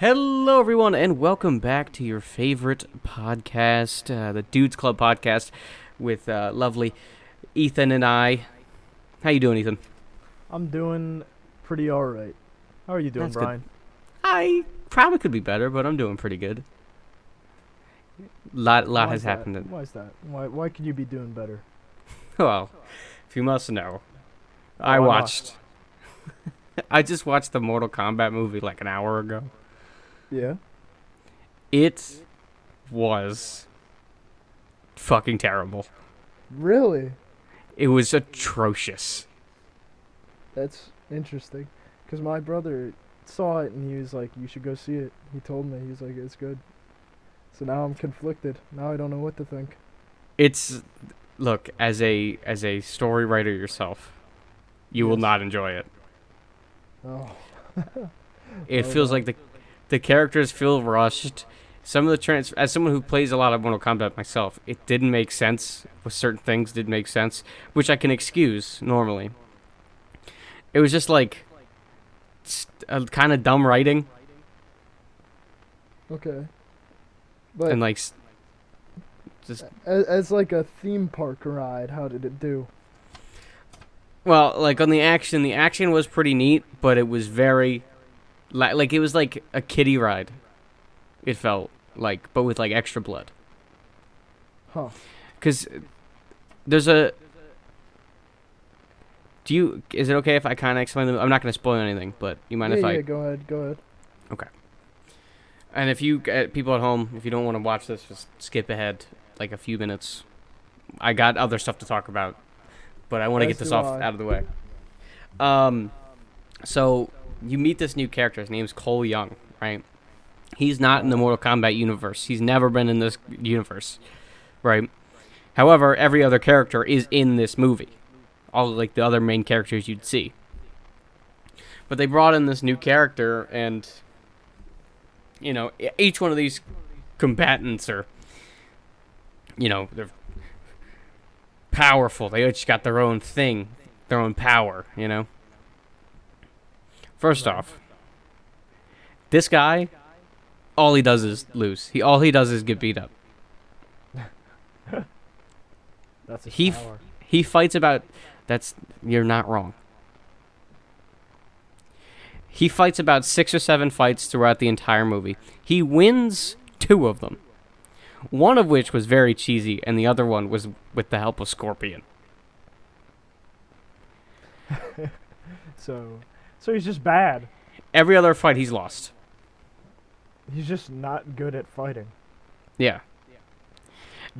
Hello, everyone, and welcome back to your favorite podcast, the Dudes Club podcast, with lovely Ethan and I. How you doing, Ethan? I'm doing pretty alright. How are you doing, That's good. Brian? I probably could be better, but I'm doing pretty good. Lot Why has is that? happened. Why is that? Why could you be doing better? Well, if you must know, I watched. I just watched the Mortal Kombat movie like an hour ago. Yeah? It was fucking terrible. Really? It was atrocious. That's interesting. Because my brother saw it and he was like, you should go see it. He told me. He was like, it's good. So now I'm conflicted. Now I don't know what to think. It's look, as a story writer yourself, you will Yes. not enjoy it. Oh. It Oh, feels no. like the characters feel rushed. Some of the as someone who plays a lot of Mortal Kombat myself, it didn't make sense. With certain things didn't make sense, which I can excuse normally. It was just like kind of dumb writing Okay. But and like just as like a theme park ride, how did it do? well, like on the action was pretty neat, but it was very like it was like a kiddie ride. It felt like, but with like extra blood. Huh. Because there's a. Is it okay if I kind of explain them? I'm not going to spoil anything, but you mind if I? Yeah, go ahead. Go ahead. And if you people at home, if you don't want to watch this, just skip ahead like a few minutes. I got other stuff to talk about, but I want to get As this do off I. out of the way. So you meet this new character. His name's Cole Young, right? He's not in the Mortal Kombat universe. He's never been in this universe, right? However, every other character is in this movie. All like the other main characters you'd see. But they brought in this new character, and you know, each one of these combatants are, you know, they're powerful. They each got their own thing, their own power, you know. First Right. off, this guy, all he does is lose. All he does is get beat up. That's his He power. He fights about. You're not wrong. He fights about 6 or 7 fights throughout the entire movie. He wins 2 of them. One of which was very cheesy, and the other one was with the help of Scorpion. So he's just bad. Every other fight he's lost. He's just not good at fighting. Yeah.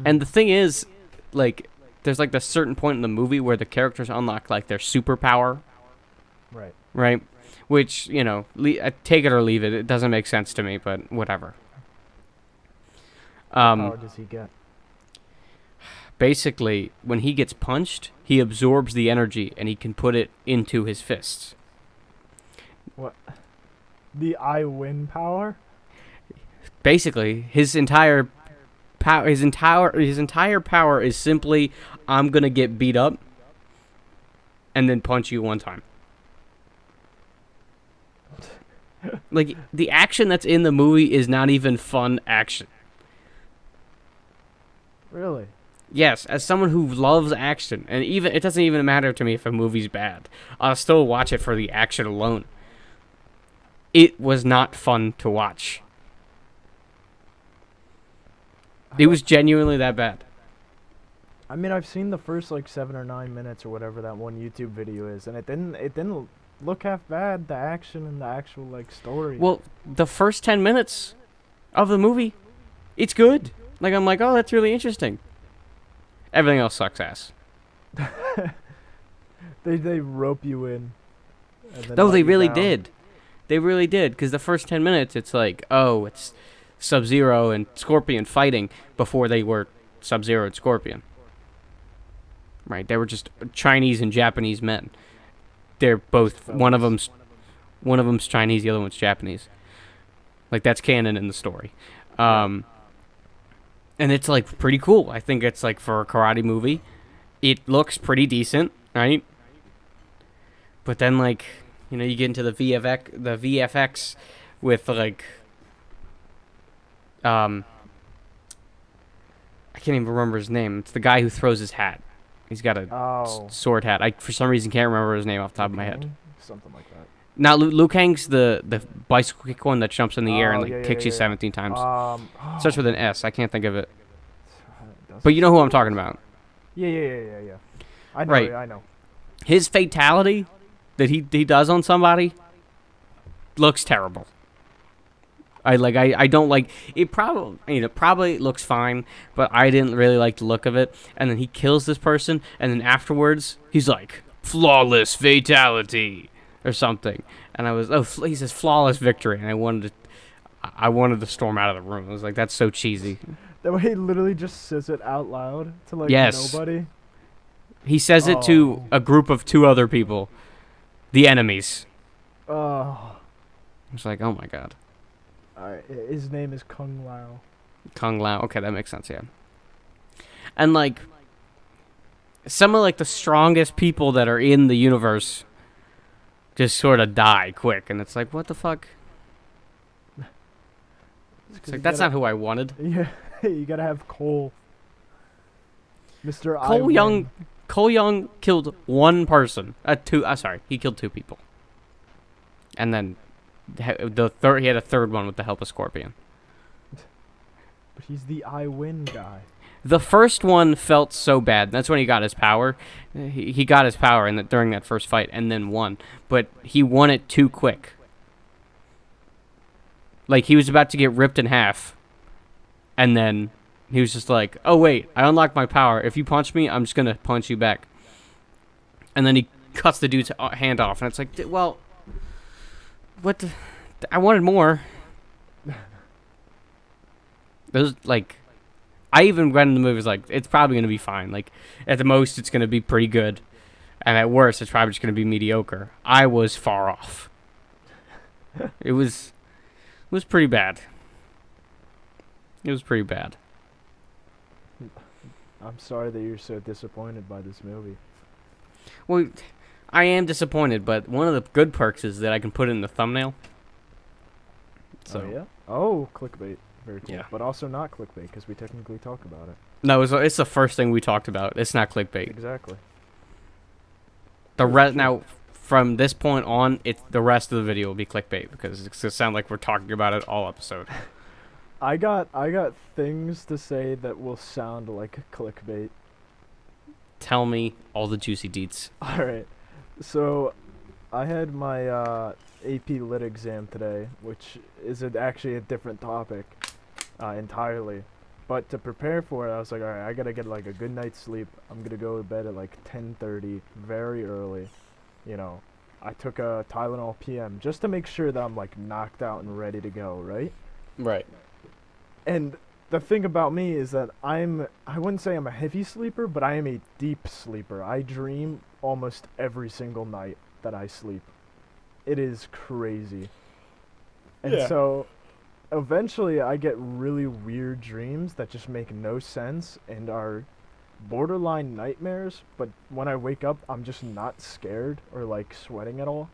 And the thing is, like, there's like this certain point in the movie where the characters unlock like their superpower, Right. right? Which, you know, take it or leave it. It doesn't make sense to me, but whatever. What power does he get? Basically, when he gets punched, he absorbs the energy and he can put it into his fists. What? The I win power? Basically, his entire power is simply, I'm gonna get beat up and then punch you one time. Like, the action that's in the movie is not even fun action. Really? Yes, as someone who loves action, and even it doesn't even matter to me if a movie's bad. I'll still watch it for the action alone. It was not fun to watch. It was genuinely that bad. I mean, I've seen the first like 7 or 9 minutes or whatever that one YouTube video is, and it didn't look half bad. The action and the actual like story. Well, the first 10 minutes of the movie, it's good. Like, I'm like, oh, that's really interesting. Everything else sucks ass. they rope you in. And then No, let they you really down. did. They really did. Because the first 10 minutes, it's like, oh, it's Sub-Zero and Scorpion fighting before they were Sub-Zero and Scorpion. Right? They were just Chinese and Japanese men. They're both, one of them's Chinese, the other one's Japanese. Like, that's canon in the story. And it's, like, pretty cool. I think it's, like, for a karate movie, it looks pretty decent, right? But then, like, you know, you get into the VFX with, like, Um, I can't even remember his name. It's the guy who throws his hat. He's got a Oh, sword hat. I for some reason can't remember his name off the top Liu of my head. Kang? Something like that. Not Liu Kang's the bicycle kick one that jumps in the air and Oh, yeah, like yeah, kicks you yeah, 17 times. yeah. Starts Oh, with an S. I can't think of it. does But it? you know who I'm talking about. Yeah, yeah, yeah, yeah, yeah. I know, Right. I know. His fatality that he does on somebody looks terrible. I don't like it. Probably looks fine, but I didn't really like the look of it. And then he kills this person, and then afterwards he's like flawless fatality or something. And I was he says flawless victory, and I wanted to storm out of the room. I was like, that's so cheesy. That way he literally just says it out loud to like Yes, nobody. he says it to Oh. a group of two other people, the enemies. Oh. It's like, oh my god. Alright, his name is Kung Lao. Kung Lao. Okay, that makes sense, yeah. And like some of like the strongest people that are in the universe just sort of die quick, and it's like, what the fuck? It's like that's not who I wanted. Yeah, you gotta have Cole. Mr. I Cole win. Young. Cole Young killed one person. Sorry, he killed two people. And then he had a third one with the help of Scorpion. But he's the I win guy. The first one felt so bad. That's when he got his power. He got his power during that first fight and then won. But he won it too quick. Like, he was about to get ripped in half. And then he was just like, oh, wait, I unlocked my power. If you punch me, I'm just going to punch you back. And then he cuts the dude's hand off. And it's like, well, what the... I wanted more. Those, like... I even read in the movies, like, it's probably going to be fine. Like, at the most, it's going to be pretty good. And at worst, it's probably just going to be mediocre. I was far off. It was pretty bad. It was pretty bad. I'm sorry that you're so disappointed by this movie. Well, I am disappointed, but one of the good perks is that I can put it in the thumbnail. So, Oh, yeah? Oh, clickbait. Very cool. Yeah. But also not clickbait, because we technically talk about it. No, it's the first thing we talked about. It's not clickbait. Exactly. Now, from this point on, the rest of the video will be clickbait because it's gonna sound like we're talking about it all episode. I got things to say that will sound like clickbait. Tell me all the juicy deets. Alright. So, I had my AP Lit exam today, which is actually a different topic entirely. But to prepare for it, I was like, alright, I gotta get like a good night's sleep. I'm gonna go to bed at like 10:30, very early. You know, I took a Tylenol PM just to make sure that I'm like knocked out and ready to go, right? Right. And the thing about me is that I wouldn't say I'm a heavy sleeper, but I am a deep sleeper. I dream almost every single night that I sleep. It is crazy. And Yeah. so eventually I get really weird dreams that just make no sense and are borderline nightmares, but when I wake up, I'm just not scared or like sweating at all.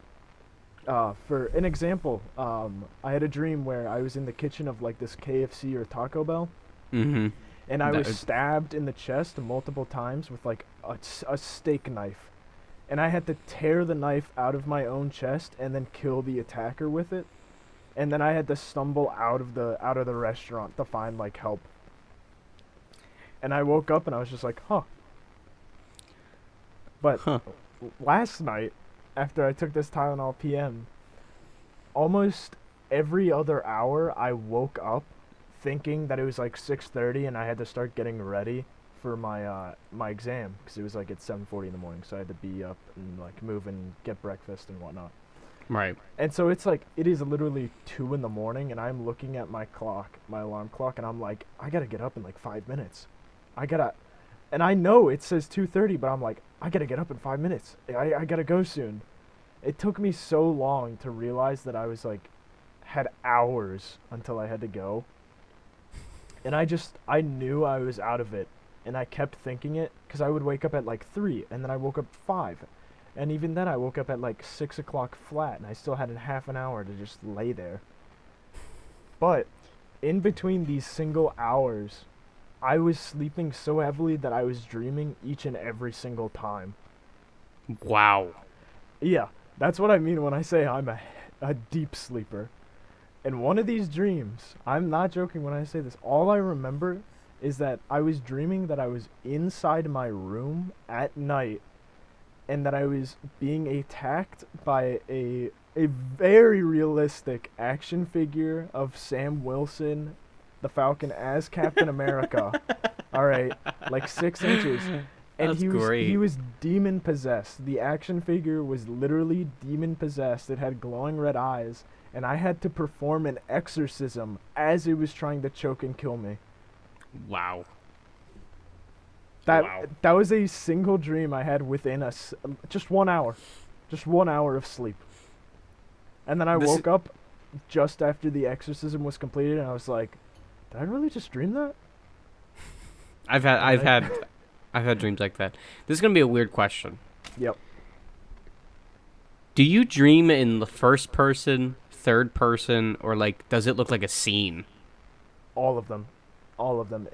For an example, I had a dream where I was in the kitchen of like this KFC or Taco Bell, Mm-hmm. and I was That- stabbed in the chest multiple times with like a steak knife, and I had to tear the knife out of my own chest and then kill the attacker with it, and then I had to stumble out of the restaurant to find like help. And I woke up and I was just like, huh. But Huh. last night, after I took this Tylenol PM, almost every other hour I woke up thinking that it was like 6:30 and I had to start getting ready for my my exam because it was like at 7:40 in the morning, so I had to be up and like move and get breakfast and whatnot. Right. And so it's like it is literally 2 in the morning and I'm looking at my clock, my alarm clock, and I'm like, I gotta get up in like 5 minutes. And I know it says 2:30, but I'm like, I gotta get up in 5 minutes. I gotta go soon. It took me so long to realize that I was like, had hours until I had to go. And I knew I was out of it. And I kept thinking it, because I would wake up at like 3, and then I woke up 5. And even then I woke up at like 6 o'clock flat, and I still had a half an hour to just lay there. But in between these single hours, I was sleeping so heavily that I was dreaming each and every single time. Wow. Yeah, that's what I mean when I say I'm a deep sleeper. In one of these dreams, I'm not joking when I say this, all I remember is that I was dreaming that I was inside my room at night and that I was being attacked by a very realistic action figure of Sam Wilson, the Falcon, as Captain America. All right, like 6 inches, and That's he great. was demon possessed. The action figure was literally demon possessed. It had glowing red eyes, and I had to perform an exorcism as it was trying to choke and kill me. Wow. That Wow. that was a single dream I had within just 1 hour, just 1 hour of sleep, and then I This woke up just after the exorcism was completed, and I was like, "Did I really just dream that?" I've had And I've I, had I've had dreams like that. This is gonna be a weird question. yep, Do you dream in the first person, third person, or like does it look like a scene? all of them, all of them.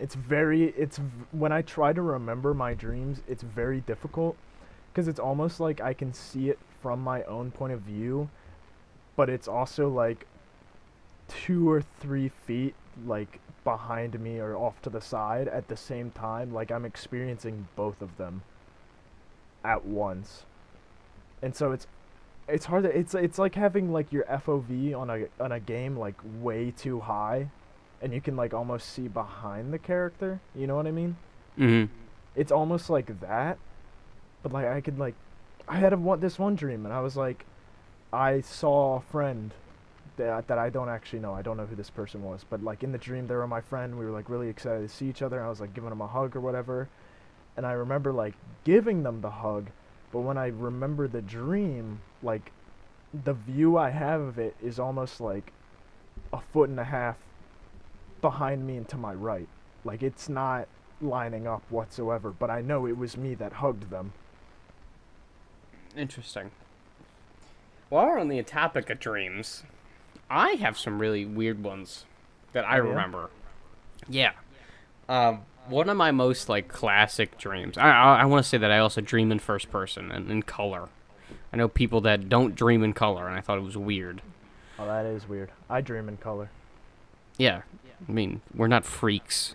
When I try to remember my dreams, it's very difficult because it's almost like I can see it from my own point of view, but it's also like 2 or 3 feet like behind me or off to the side at the same time. Like I'm experiencing both of them at once, and so it's hard to, it's like having like your FOV on a game like way too high, and you can like almost see behind the character. You know what I mean? Mm-hmm. It's almost like that, but like I could like I had this one dream, and I was like I saw a friend that I don't actually know. I don't know who this person was, but like in the dream, they were my friend. We were like really excited to see each other. And I was like giving them a hug or whatever, and I remember like giving them the hug, but when I remember the dream, like the view I have of it is almost like a foot and a half behind me and to my right. Like it's not lining up whatsoever, but I know it was me that hugged them. Interesting. While we're on the topic of dreams, I have some really weird ones that I Oh yeah. remember. Yeah. One of my most like classic dreams. I want to say that I also dream in first person and in color. I know people that don't dream in color, and I thought it was weird. Oh, that is weird. I dream in color. Yeah. I mean, we're not freaks.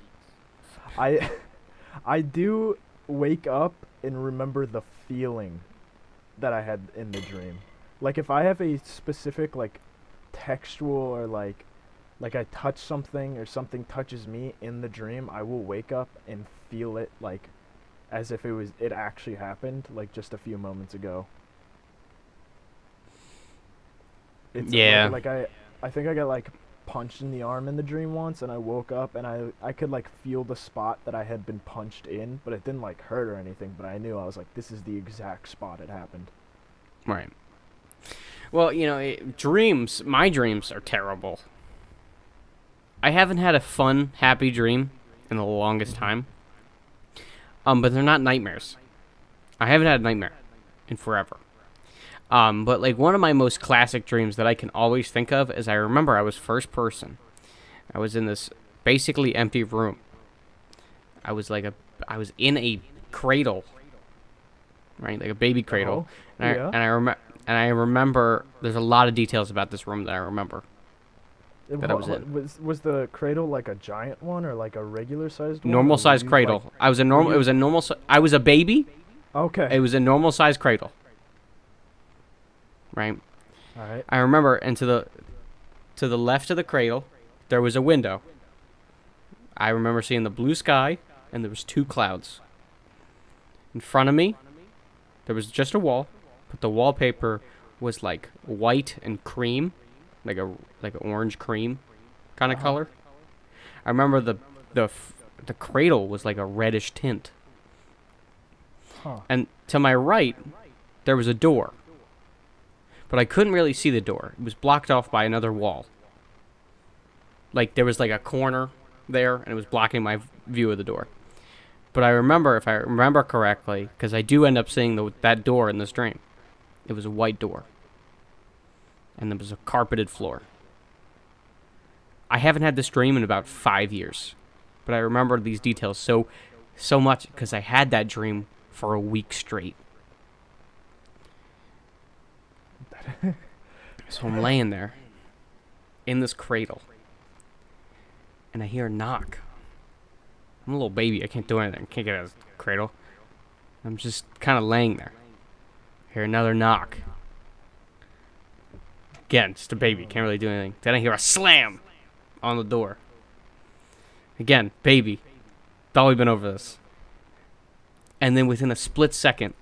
I I do wake up and remember the feeling that I had in the dream. Like if I have a specific like textual or like I touch something or something touches me in the dream, I will wake up and feel it like as if it actually happened like just a few moments ago. It's Yeah. I think I got like punched in the arm in the dream once, and I woke up and I could like feel the spot that I had been punched in, but it didn't like hurt or anything, but I knew I was like this is the exact spot it happened. Right. Well, dreams, my dreams are terrible. I haven't had a fun, happy dream in the longest Mhm. time. But they're not nightmares. I haven't had a nightmare in forever. But like one of my most classic dreams that I can always think of is I remember I was first person. I was in this basically empty room. I was like I was in a cradle, right, like a baby cradle, Oh, yeah. and I remember there's a lot of details about this room that I remember that I was in. Was the cradle like a giant one or like a regular sized one, Normal or were size you like cradle. I was a were normal. It you was a normal. I was a baby. okay? It was a normal size cradle, right? All right. I remember, and to the left of the cradle, there was a window. I remember seeing the blue sky, and there was two clouds. In front of me, there was just a wall, but the wallpaper was like white and cream, like an orange cream kind of Uh huh. color. I remember the cradle was like a reddish tint, Huh. and to my right, there was a door, but I couldn't really see the door. It was blocked off by another wall. Like there was like a corner there, and it was blocking my view of the door. But I remember, if I remember correctly, because I do end up seeing that door in this dream. It was a white door, and there was a carpeted floor. I haven't had this dream in about 5 years, but I remember these details so much because I had that dream for a week straight. So I'm laying there in this cradle, and I hear a knock. I'm a little baby. I can't do anything. Can't get out of the cradle. I'm just kind of laying there. Hear another knock. Again, just a baby. Can't really do anything. Then I hear a slam on the door. Again, baby. Thought we'd been over this. And then within a split second,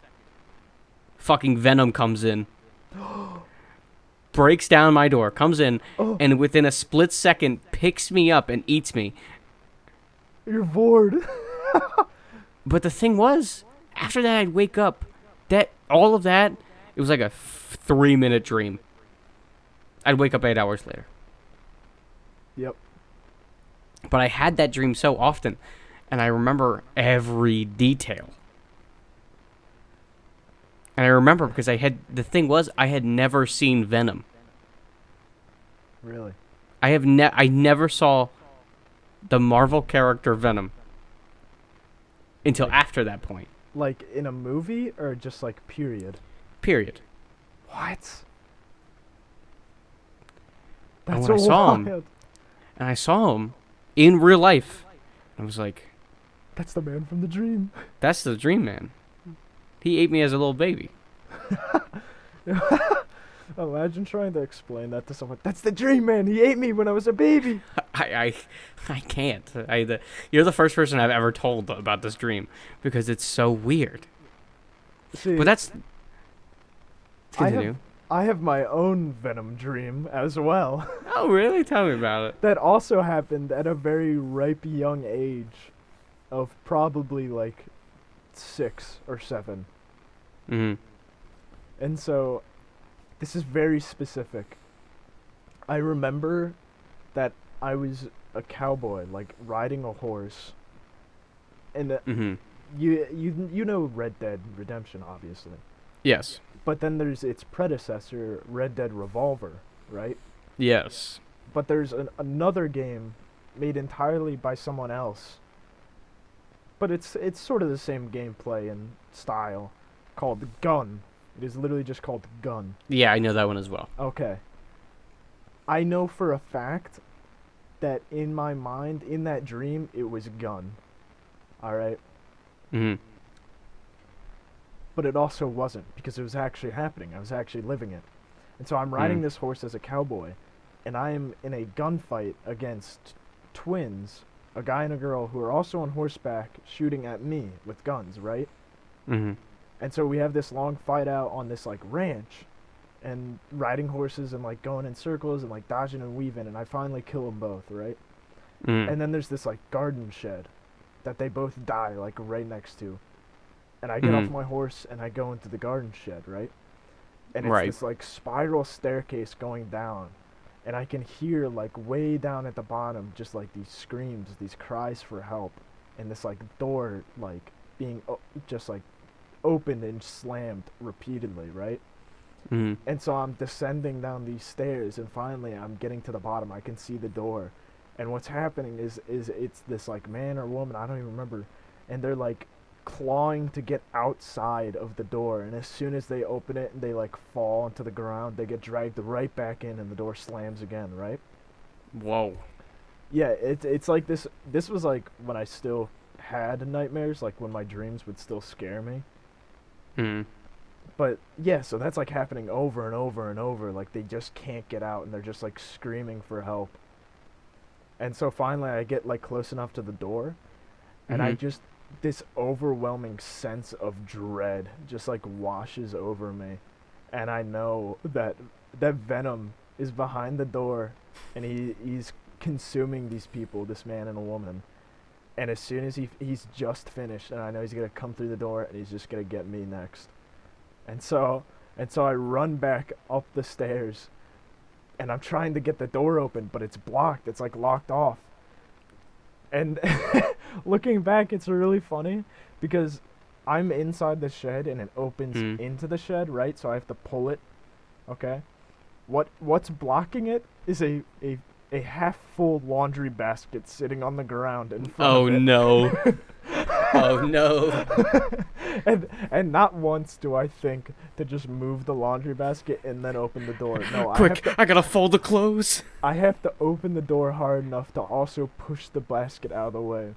fucking Venom comes in. Breaks down my door. Comes in. Oh. And within a split second, picks me up and eats me. You're bored. But the thing was, after that, I'd wake up. All of that, it was like a 3-minute dream. I'd wake up 8 hours later. Yep. But I had that dream so often, and I remember every detail. And I remember because the thing was, I had never seen Venom. Really? I never saw the Marvel character Venom until after that point. Like in a movie or just like period? Period. What? And That's when I so saw wild. him, and I saw him in real life, I was like, That's the man from the dream. that's the dream man. He ate me as a little baby. Imagine trying to explain that to someone. That's the dream man. He ate me when I was a baby. I can't. You're the first person I've ever told about this dream because it's so weird. See, But that's I continue. have my own Venom dream as well. Oh, really? Tell me about it. That also happened at a very ripe young age of probably like 6 or 7. Mhm. And so this is very specific. I remember that I was a cowboy, like riding a horse. And Mhm. you know Red Dead Redemption, obviously. Yes. But then there's its predecessor, Red Dead Revolver, right? Yes. But there's another game made entirely by someone else. But it's sort of the same gameplay and style, called Gun. It is literally just called Gun. Yeah, I know that one as well. Okay. I know for a fact that in my mind, in that dream, it was Gun. Alright? Mhm. But it also wasn't, because it was actually happening. I was actually living it. And so I'm riding this horse as a cowboy, and I am in a gunfight against twins, a guy and a girl who are also on horseback shooting at me with guns, right? Mhm. And so we have this long fight out on this like ranch and riding horses and like going in circles and like dodging and weaving, and I finally kill them both, right? Mhm. And then there's this like garden shed that they both die like right next to. And I get off my horse and I go into the garden shed, right? And it's Right. this like spiral staircase going down. And I can hear like way down at the bottom just like these screams, these cries for help. And this like door like being just like opened and slammed repeatedly, right? Mhm. And so I'm descending down these stairs, and finally I'm getting to the bottom. I can see the door, and what's happening is it's this like man or woman, I don't even remember, and they're like clawing to get outside of the door, and as soon as they open it and they like fall onto the ground, they get dragged right back in, and the door slams again, right? Whoa. Yeah, it's like this was like when I still had nightmares, like when my dreams would still scare me. Mhm. But yeah, so that's like happening over and over and over. Like they just can't get out, and they're just like screaming for help. And so finally, I get like close enough to the door, and I Mhm. just this overwhelming sense of dread just like washes over me, and I know that Venom is behind the door, and he's consuming these people, this man and a woman. And as soon as he's just finished, and I know he's gonna come through the door, and he's just gonna get me next. And so I run back up the stairs, and I'm trying to get the door open, but it's blocked. It's like locked off. And looking back, it's really funny because I'm inside the shed and it opens into the shed, right? So I have to pull it. Okay. What's blocking it is a a half full laundry basket sitting on the ground in front Oh of it. no. Oh no. And not once do I think to just move the laundry basket and then open the door. No, Quick, I gotta fold the clothes. I have to open the door hard enough to also push the basket out of the way.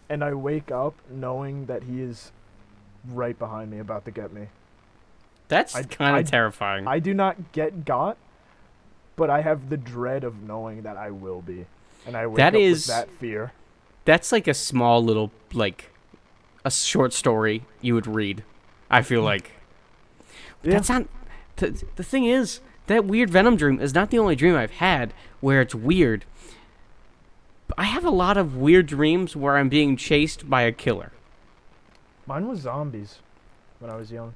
And I wake up knowing that he is right behind me, about to get me. That's I- kind I- of terrifying. I do not get got, but I have the dread of knowing that I will be. And I wake That up is- with that fear. That's like a small little, like, a short story you would read. I feel like. Yeah. That's not. The thing is, that weird Venom dream is not the only dream I've had where it's weird. I have a lot of weird dreams where I'm being chased by a killer. Mine was zombies when I was young.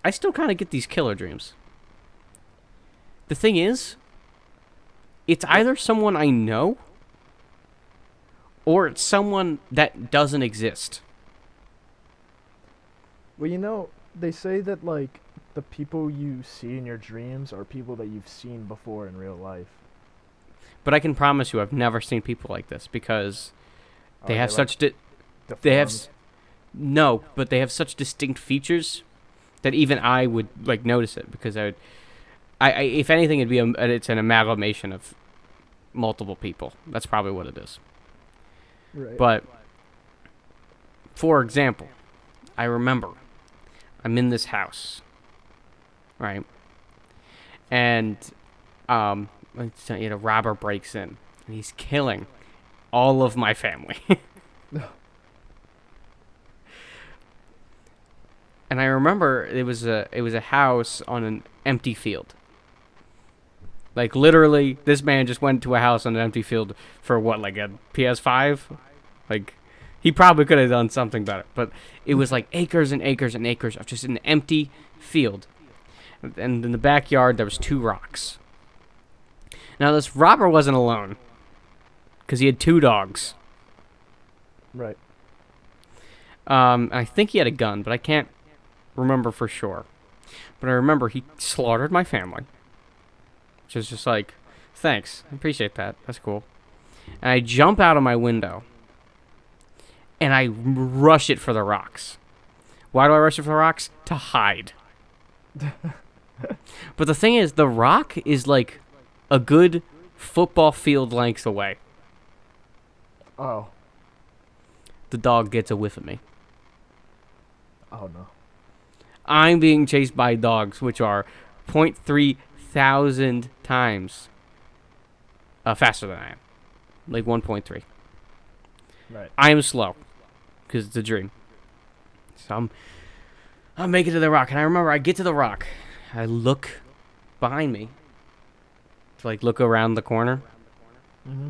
I still kind of get these killer dreams. The thing is, it's either someone I know or it's someone that doesn't exist. Well, they say that, like, the people you see in your dreams are people that you've seen before in real life. But I can promise you I've never seen people like this because they have like, such... they have... deformed? No, but they have such distinct features that even I would, like, notice it because I if anything, it's an amalgamation of multiple people. That's probably what it is. Right. But, for example, I remember I'm in this house, right? And, a robber breaks in, and he's killing all of my family. And I remember it was a house on an empty field. Like, literally, this man just went to a house on an empty field for what, like a PS5? Like, he probably could have done something better. But it was like acres and acres and acres of just an empty field. And in the backyard, there was 2 rocks. Now, this robber wasn't alone. Because he had 2 dogs. Right. I think he had a gun, but I can't remember for sure. But I remember he slaughtered my family. Which is just like, thanks. I appreciate that. That's cool. And I jump out of my window. And I rush it for the rocks. Why do I rush it for the rocks? To hide. But the thing is, the rock is like a good football field length away. Oh. The dog gets a whiff of me. Oh, no. I'm being chased by dogs, which are 0.3 thousand times faster than I am. Like 1.3. Right. I am slow because it's a dream. So I'm making it to the rock, and I remember I get to the rock. I look behind me to like look around the corner. Mm-hmm.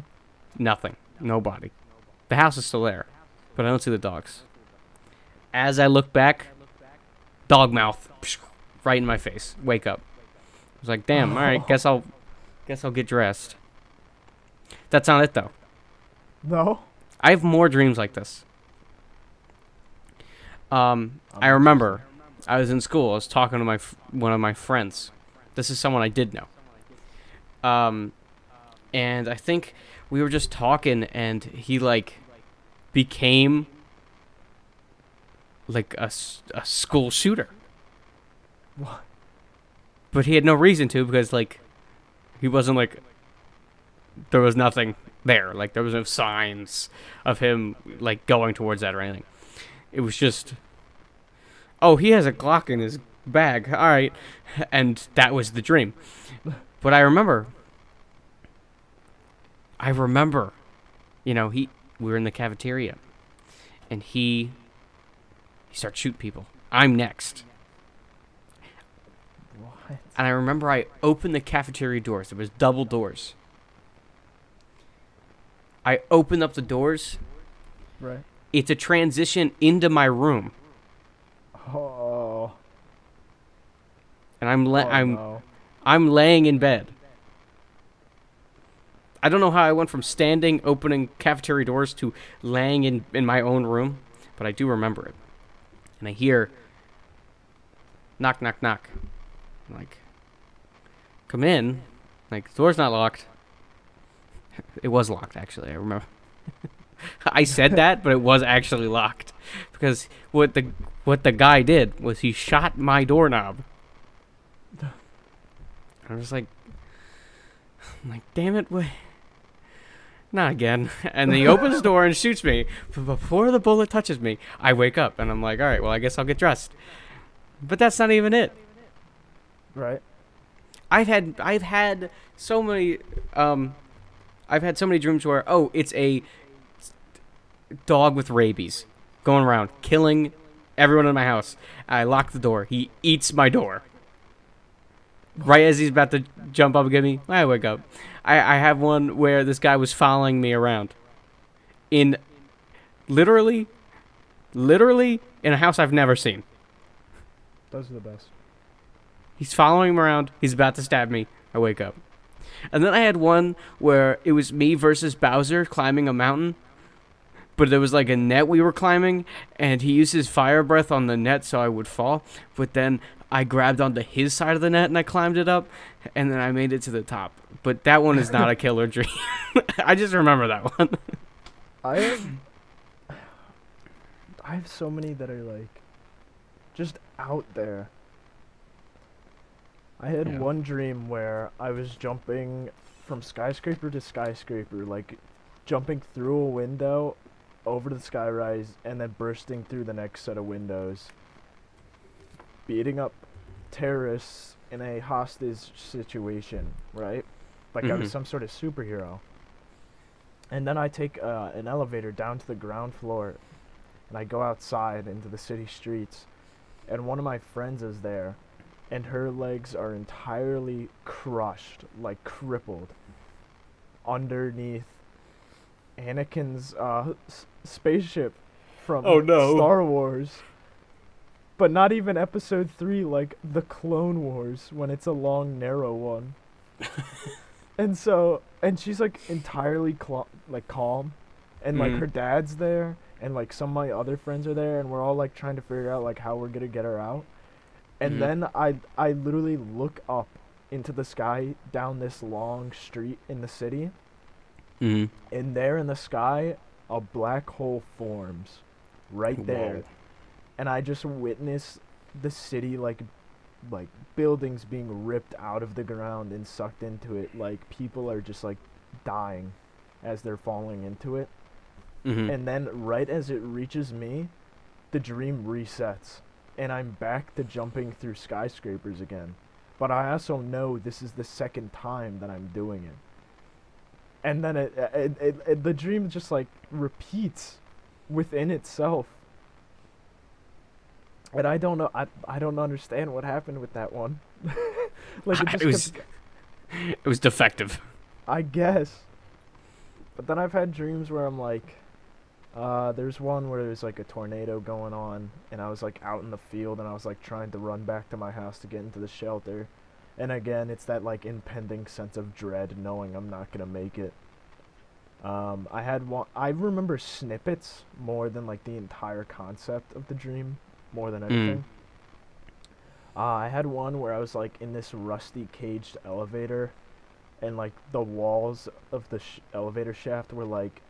Nothing. Nobody. The house is still there, but I don't see the dogs. As I look back, dog mouth right in my face. Wake up. I was like, damn, all right, guess I'll get dressed. That's not it though. No? I have more dreams like this. I remember I was in school. I was talking to one of my friends. This is someone I did know. And I think we were just talking, and he like became like a school shooter. What? But he had no reason to because like he wasn't like there was nothing there. Like there was no signs of him like going towards that or anything. It was just, oh, he has a Glock in his bag. All right. And that was the dream. But I remember, we were in the cafeteria and he starts shooting people. I'm next. What? And I remember I opened the cafeteria doors. There was double doors. I opened up the doors. Right. It's a transition into my room. Oh. And I'm No. I'm laying in bed. I don't know how I went from standing, opening cafeteria doors to laying in my own room, but I do remember it. And I hear knock, knock, knock. I'm like, come in. Like, the door's not locked. It was locked, actually. I remember. I said that, but it was actually locked because what the guy did was he shot my doorknob. I was like, damn it, wait. Not again. And then he opens the door and shoots me. But before the bullet touches me, I wake up and I'm like, all right, well, I guess I'll get dressed. But that's not even it. Right. I've had so many dreams where it's a dog with rabies going around killing everyone in my house. I lock the door. He eats my door. Right as he's about to jump up and get me, I wake up. I have one where this guy was following me around. In literally in a house I've never seen. Those are the best. He's following me around. He's about to stab me. I wake up. And then I had one where it was me versus Bowser climbing a mountain. But there was like a net we were climbing, and he used his fire breath on the net so I would fall. But then I grabbed onto his side of the net and I climbed it up, and then I made it to the top. But that one is not a killer dream. I just remember that one. I have so many that are like just out there. I had one dream where I was jumping from skyscraper to skyscraper, like jumping through a window over the skyrise and then bursting through the next set of windows, beating up terrorists in a hostage situation, right? Like I was some sort of superhero. And then I take an elevator down to the ground floor, and I go outside into the city streets, and one of my friends is there, and her legs are entirely crushed, like crippled, underneath Anakin's spaceship from Star Wars. But not even episode 3, like the Clone Wars, when it's a long, narrow one. And she's like entirely calm, and like her dad's there, and like some of my other friends are there, and we're all like trying to figure out like how we're gonna get her out. And then I literally look up into the sky down this long street in the city, and there in the sky, a black hole forms, right there. Whoa. And I just witness the city like buildings being ripped out of the ground and sucked into it. Like people are just like dying as they're falling into it. And then right as it reaches me, the dream resets and I'm back to jumping through skyscrapers again. But I also know this is the second time that I'm doing it. And then it the dream just like repeats within itself. And I don't know. I don't understand what happened with that one. Like it was defective. I guess. But then I've had dreams where I'm like, there's one where there's like a tornado going on, and I was like out in the field, and I was like trying to run back to my house to get into the shelter. And again, it's that like impending sense of dread, knowing I'm not gonna make it. I had one. I remember snippets more than like the entire concept of the dream. More than anything. I had one where I was like in this rusty caged elevator, and like the walls of the elevator shaft were like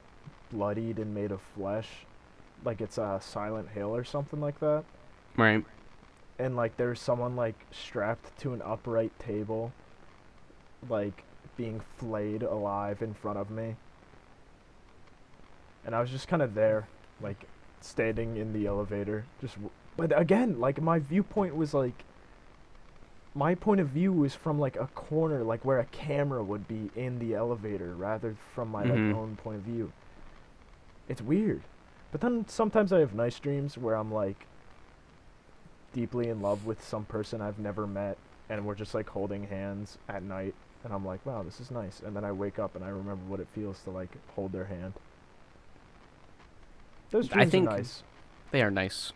bloodied and made of flesh, like it's a Silent Hill or something like that. Right. And like there's someone like strapped to an upright table, like being flayed alive in front of me. And I was just kind of there, like standing in the elevator, just. But again, like my viewpoint was like, my point of view was from like a corner, like where a camera would be in the elevator, rather from my like own point of view. It's weird. But then sometimes I have nice dreams where I'm like deeply in love with some person I've never met, and we're just like holding hands at night, and I'm like, wow, this is nice. And then I wake up and I remember what it feels to like hold their hand. Those dreams are nice. They are nice.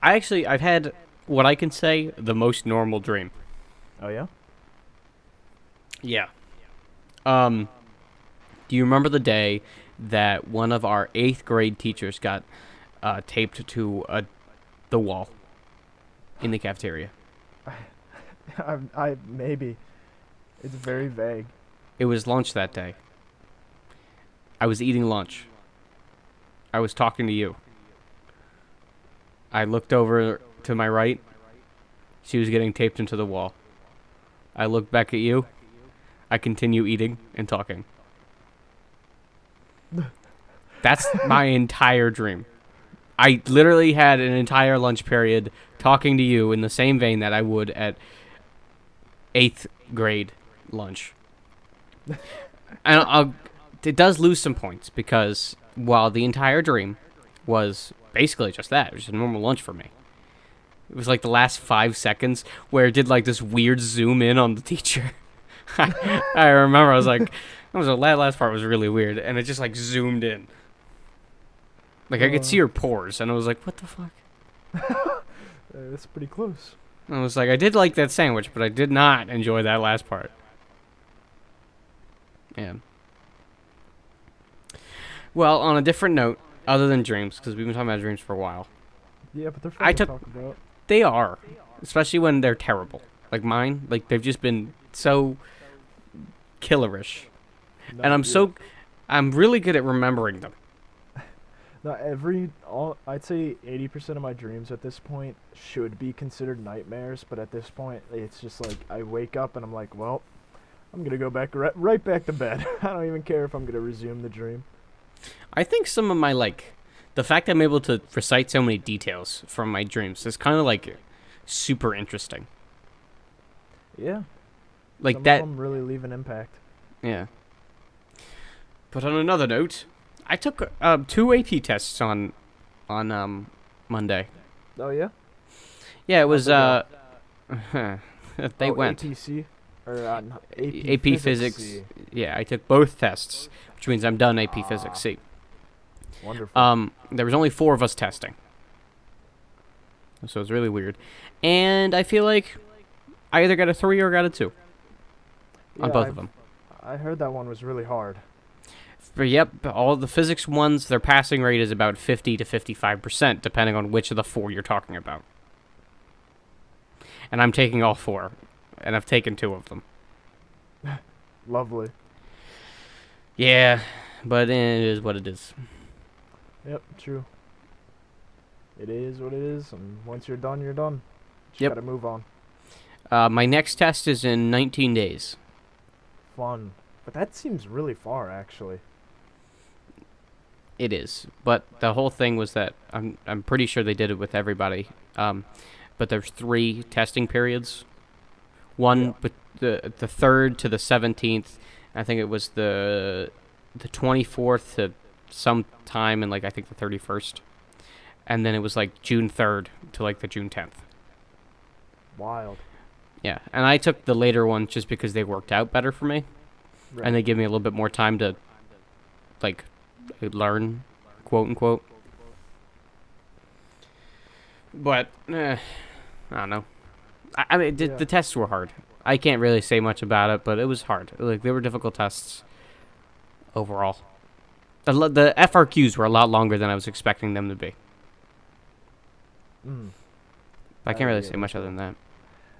I've had what I can say the most normal dream. Oh yeah? Yeah. Do you remember the day that one of our 8th grade teachers got taped to the wall in the cafeteria? I maybe. It's very vague. It was lunch that day. I was eating lunch. I was talking to you. I looked over to my right. She was getting taped into the wall. I looked back at you. I continue eating and talking. That's my entire dream. I literally had an entire lunch period talking to you in the same vein that I would at 8th grade lunch. And it does lose some points because while the entire dream was basically just that, it was just a normal lunch for me. It was like the last 5 seconds where it did like this weird zoom in on the teacher. I remember I was like, that last part was really weird, and it just like zoomed in. Like I could see her pores, and I was like, what the fuck? That's pretty close. And I was like, I did like that sandwich, but I did not enjoy that last part. Yeah. Well, on a different note, other than dreams, because we've been talking about dreams for a while. Yeah, but they're fun to talk about. They are, especially when they're terrible. Like mine, like they've just been so killerish. And I'm really good at remembering them. I'd say 80% of my dreams at this point should be considered nightmares, but at this point, it's just like I wake up and I'm like, well, I'm gonna go back right back to bed. I don't even care if I'm gonna resume the dream. I think some of my the fact I'm able to recite so many details from my dreams is kind of like super interesting. Yeah. Like some that. Of them really leave an impact. Yeah. But on another note, I took 2 AP tests on Monday. Oh yeah. Yeah, it was they went APC or AP Physics. Yeah, I took both tests, which means I'm done AP Physics C. Wonderful. There was only 4 of us testing, so it's really weird, and I feel like I either got a 3 or got a 2 on both of them. I heard that one was really hard. But yep, all the physics ones, their passing rate is about 50 to 55%, depending on which of the 4 you're talking about. And I'm taking all 4, and I've taken 2 of them. Lovely. Yeah, but it is what it is. Yep, true. It is what it is, and once you're done, you're done. Just Yep. gotta move on. My next test is in 19 days. Fun. But that seems really far, actually. It is, but the whole thing was that I'm pretty sure they did it with everybody. But there's 3 testing periods. One, but the 3rd to the 17th. I think it was the 24th to some time in I think the 31st, and then it was June 3rd to the June 10th. Wild. Yeah, and I took the later one just because they worked out better for me, Right. and they give me a little bit more time to learn, quote unquote. But I don't know. I mean, the tests were hard. I can't really say much about it, but it was hard. They were difficult tests overall. The FRQs were a lot longer than I was expecting them to be. I can't really say much other than that.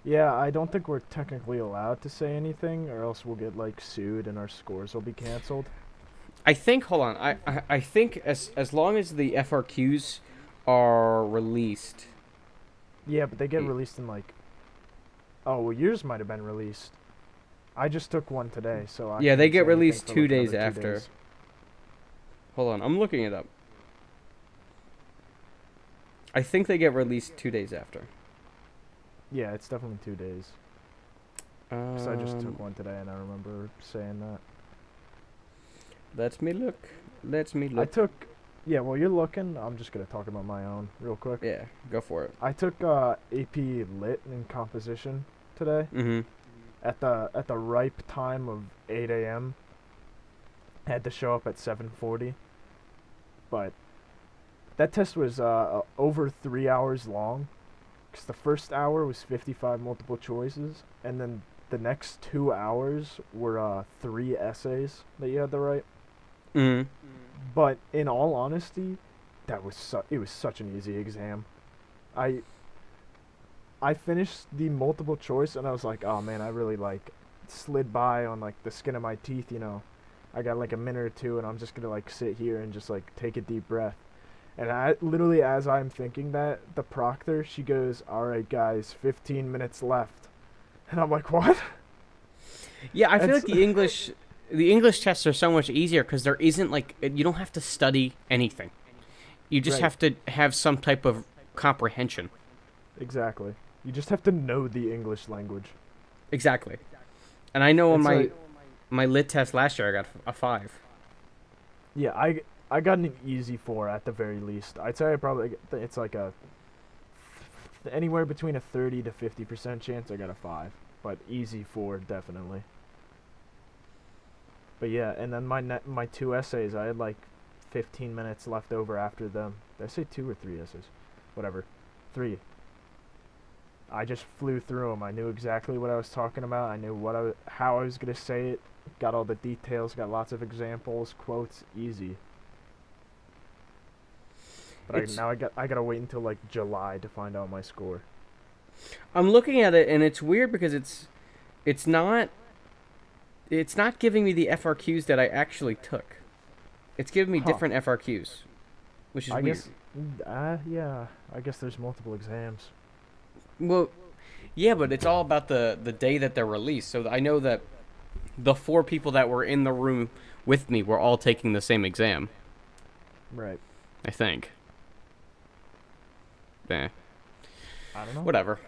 Yeah, I don't think we're technically allowed to say anything, or else we'll get sued and our scores will be canceled. I think. Hold on. I think as long as the FRQs are released. Yeah, but they get released in oh, well, yours might have been released. I just took one today, so I Yeah, they can't get say anything released for, 2 days another 2 after. days. Hold on, I'm looking it up. I think they get released 2 days after. Yeah, it's definitely 2 days. Because I just took one today, and I remember saying that. Let me look. I took... Yeah, while you're looking, I'm just going to talk about my own real quick. Yeah, go for it. I took AP Lit in composition today. Mm-hmm. At the ripe time of 8 a.m. Had to show up at 7:40. But that test was over 3 hours long. Because the first hour was 55 multiple choices. And then the next 2 hours were 3 essays that you had to write. Mm-hmm. But in all honesty, it was such an easy exam. I finished the multiple choice and I was like, oh man, I really slid by on the skin of my teeth, I got like a minute or two, and I'm just gonna like sit here and just like take a deep breath. And I literally, as I'm thinking that, the proctor, she goes, "All right, guys, 15 minutes left," and I'm like, "What?" Yeah, I feel That's like the English tests are so much easier because there isn't like you don't have to study anything. You just right. have to have some type of comprehension. Exactly. You just have to know the English language. Exactly. And I know on It's like, my lit test last year I got a 5. yeah, I got an easy 4 at the very least. I'd say I probably it's like a anywhere between a 30 to 50% chance I got a 5, but easy 4 definitely. But yeah, and then my two essays, I had like 15 minutes left over after them. Did I say 2 or 3 essays? Whatever. 3. I just flew through them. I knew exactly what I was talking about. I knew how I was gonna say it. Got all the details. Got lots of examples, quotes. Easy. But It's I gotta wait until like July to find out my score. I'm looking at it and it's weird because it's not it's not giving me the FRQs that I actually took. It's giving me Huh. different FRQs, which is I weird. guess. Yeah. I guess there's multiple exams. Well, yeah, but it's all about the day that they're released. So I know that the 4 people that were in the room with me were all taking the same exam. Right. I think. Eh, I don't know. whatever.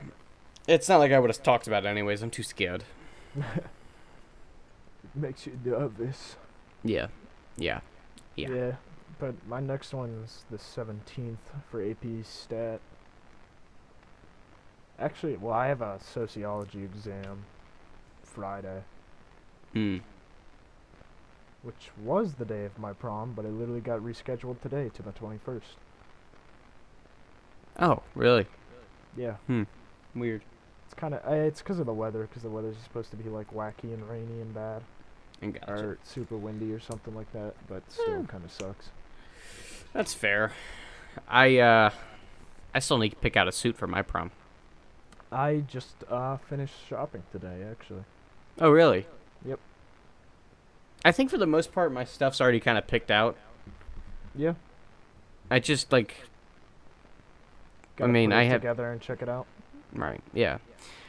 It's not like I would have talked about it anyways. I'm too scared. Makes you nervous. Yeah, yeah, yeah. Yeah. But my next one's the 17th for AP Stat. Actually, well, I have a sociology exam Friday, Hmm. which was the day of my prom, but it literally got rescheduled today to the 21st. Oh, really? Yeah, Hmm. Weird. it's kind of it's because of the weather, because the weather's supposed to be like wacky and rainy and bad, I gotcha. or super windy or something like that. But still, Hmm. kind of sucks. That's fair. I still need to pick out a suit for my prom. I just finished shopping today, actually. Oh, really? Yep. I think for the most part, my stuff's already kind of picked out. Yeah. I just like, I Gotta mean, put I it have together and check it out. right, yeah,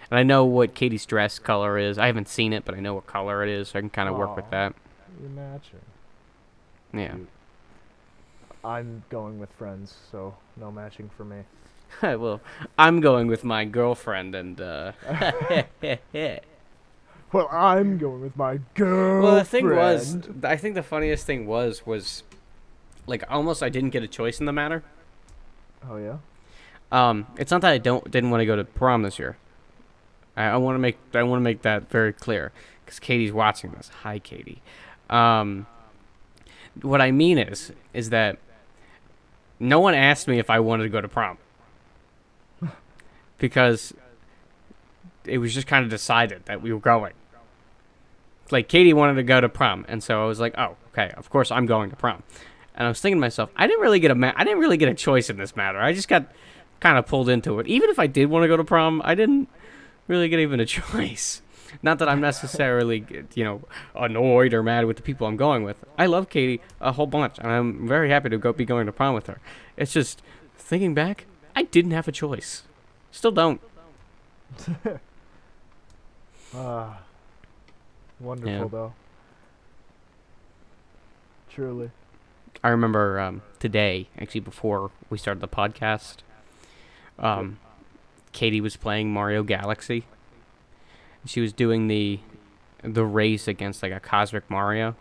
and I know what Katie's dress color is. I haven't seen it, but I know what color it is, so I can kind of work with Aw, that. you're matching. Yeah. Cute. I'm going with friends, so no matching for me. Well, I'm going with my girlfriend, and Well, I'm going with my well, the thing was, girlfriend. I think the funniest thing was like almost I didn't get a choice in the matter. Oh yeah. It's not that I didn't want to go to prom this year. I want to make that very clear because Katie's watching this. Hi, Katie. Um, what I mean is that no one asked me if I wanted to go to prom because it was just kind of decided that we were going. Like Katie wanted to go to prom, and so I was like, oh, okay, of course I'm going to prom. And I was thinking to myself, I didn't really get a choice in this matter. I just got kind of pulled into it. Even if I did want to go to prom, I didn't really get even a choice. Not that I'm necessarily, annoyed or mad with the people I'm going with. I love Katie a whole bunch, and I'm very happy to be going to prom with her. It's just thinking back, I didn't have a choice. Still don't. Ah, wonderful Yeah. though. Truly. I remember today, actually, before we started the podcast, Yep. um, Katie was playing Mario Galaxy. She was doing the race against like a cosmic Mario,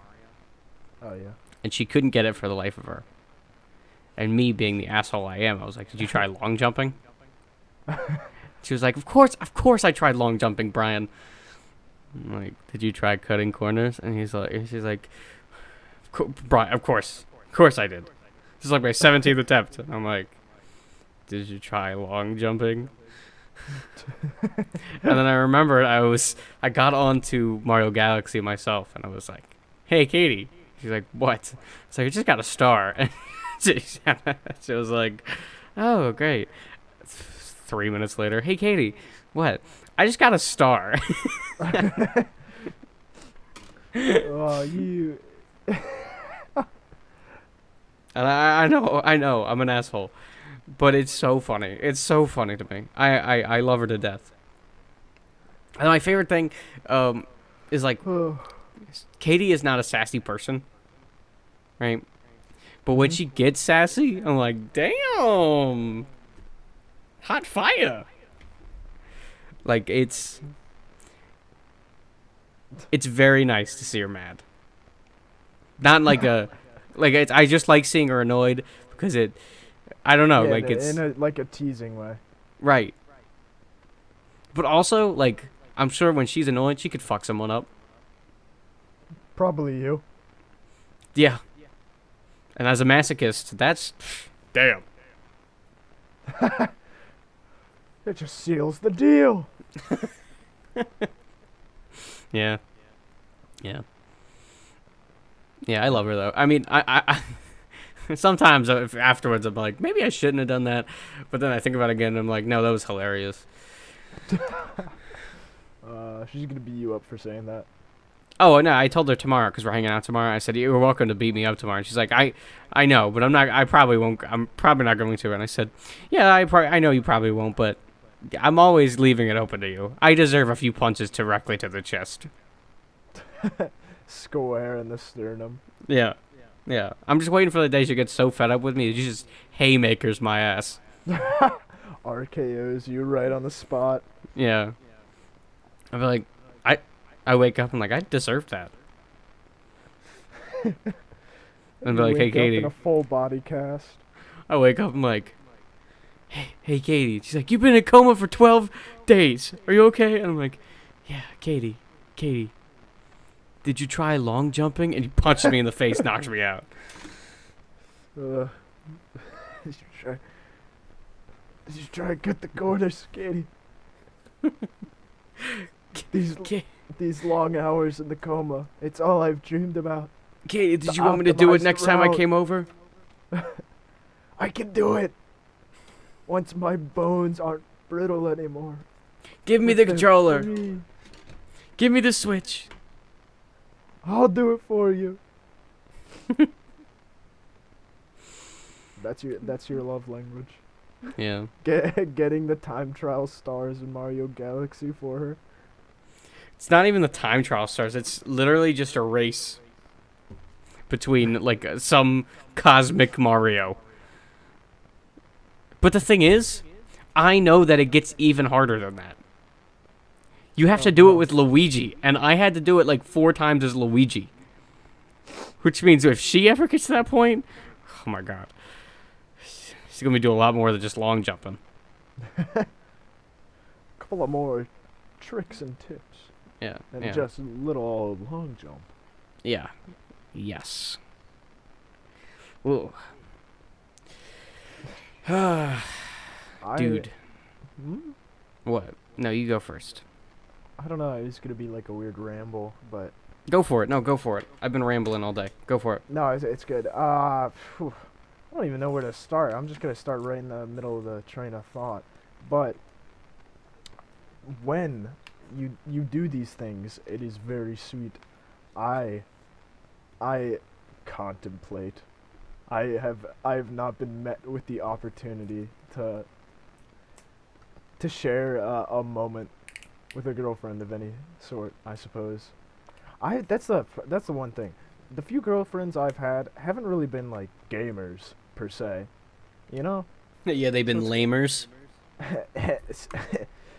Oh yeah. and she couldn't get it for the life of her. And me being the asshole I am, I was like, "Did you try long jumping?" She was like, of course I tried long jumping, Brian." I'm like, "Did you try cutting corners?" And she's like, Brian, of course I did. This is like my 17th attempt." And I'm like, "Did you try long jumping?" And then I remembered I got onto Mario Galaxy myself, and I was like, "Hey, Katie." She's like, "What?" It's like, "I just got a star." And she was like, "Oh, great." 3 minutes later, "Hey, Katie, what?" "I just got a star." Oh, you And I know, I'm an asshole, but it's so funny. It's so funny to me. I love her to death. And my favorite thing, is like Mhm. Katie is not a sassy person, right? But when she gets sassy, I'm like, damn, hot fire. Like it's very nice to see her mad. Not like a like it's, I just like seeing her annoyed because it I don't know, Yeah, like in it's a like a teasing way. right. But also like I'm sure when she's annoyed, she could fuck someone up. Probably you. Yeah. And as a masochist, that's damn. It just seals the deal. Yeah. Yeah. Yeah, I love her though. I mean, I sometimes if afterwards I'm like, maybe I shouldn't have done that, but then I think about it again and I'm like, no, that was hilarious. She's gonna beat you up for saying that. Oh no, I told her tomorrow because we're hanging out tomorrow. I said you're welcome to beat me up tomorrow. And she's like, I know, but I'm not. I probably won't. I'm probably not going to. And I said, yeah, I know you probably won't, but I'm always leaving it open to you. I deserve a few punches directly to the chest. Square in the sternum. Yeah, yeah. I'm just waiting for the day she gets so fed up with me that she just haymakers my ass. RKO's you right on the spot. Yeah. I'll be like, I wake up and like I deserve that. And be You like, hey wake up in Katie. a full body cast. I wake up and I'm like, hey Katie. She's like, you've been in a coma for 12 days. Are you okay? And I'm like, yeah, Katie. Did you try long jumping? And he punches me in the face, knocks me out. Did you try? Did you try to get the corners, Katie? These long hours in the coma. It's all I've dreamed about. Katie, did The you want me to do it optimized next time I route. came over? I can do it. Once my bones aren't brittle anymore. Give me But the they're controller. free. Give me the Switch. I'll do it for you. That's your love language. Yeah. Getting the time trial stars in Mario Galaxy for her. It's not even the time trial stars. It's literally just a race between like some cosmic Mario. But the thing is, I know that it gets even harder than that. You have to do it with Luigi, and I had to do it like 4 times as Luigi. Which means if she ever gets to that point, oh my god. She's going to be doing a lot more than just long jumping. Couple of more tricks and tips. Yeah. And Yeah. just little long jump. Yeah. Yes. Ooh. Dude. What? No, you go first. I don't know. It's gonna be like a weird ramble, but Go for it. No, go for it. I've been rambling all day. Go for it. no, it's good. Phew. I don't even know where to start. I'm just gonna start right in the middle of the train of thought. But when you do these things, it is very sweet. I contemplate. I have not been met with the opportunity to share a moment with a girlfriend of any sort, I suppose. That's the one thing. The few girlfriends I've had haven't really been like gamers per se. You know? Yeah, they've been lamers.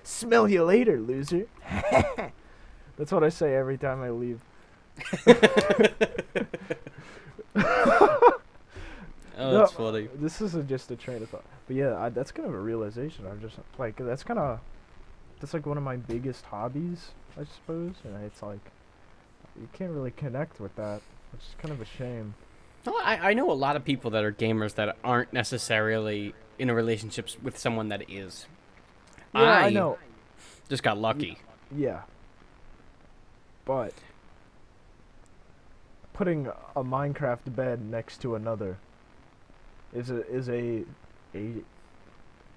Smell you later, loser. That's what I say every time I leave. Oh, that's funny. This isn't just a train of thought. But yeah, that's kind of a realization. I'm just like, that's like one of my biggest hobbies, I suppose. And it's like, you can't really connect with that, which is kind of a shame. No, I know a lot of people that are gamers that aren't necessarily in a relationship with someone that is. Yeah, I know. Just got lucky. Yeah. But putting a Minecraft bed next to another is a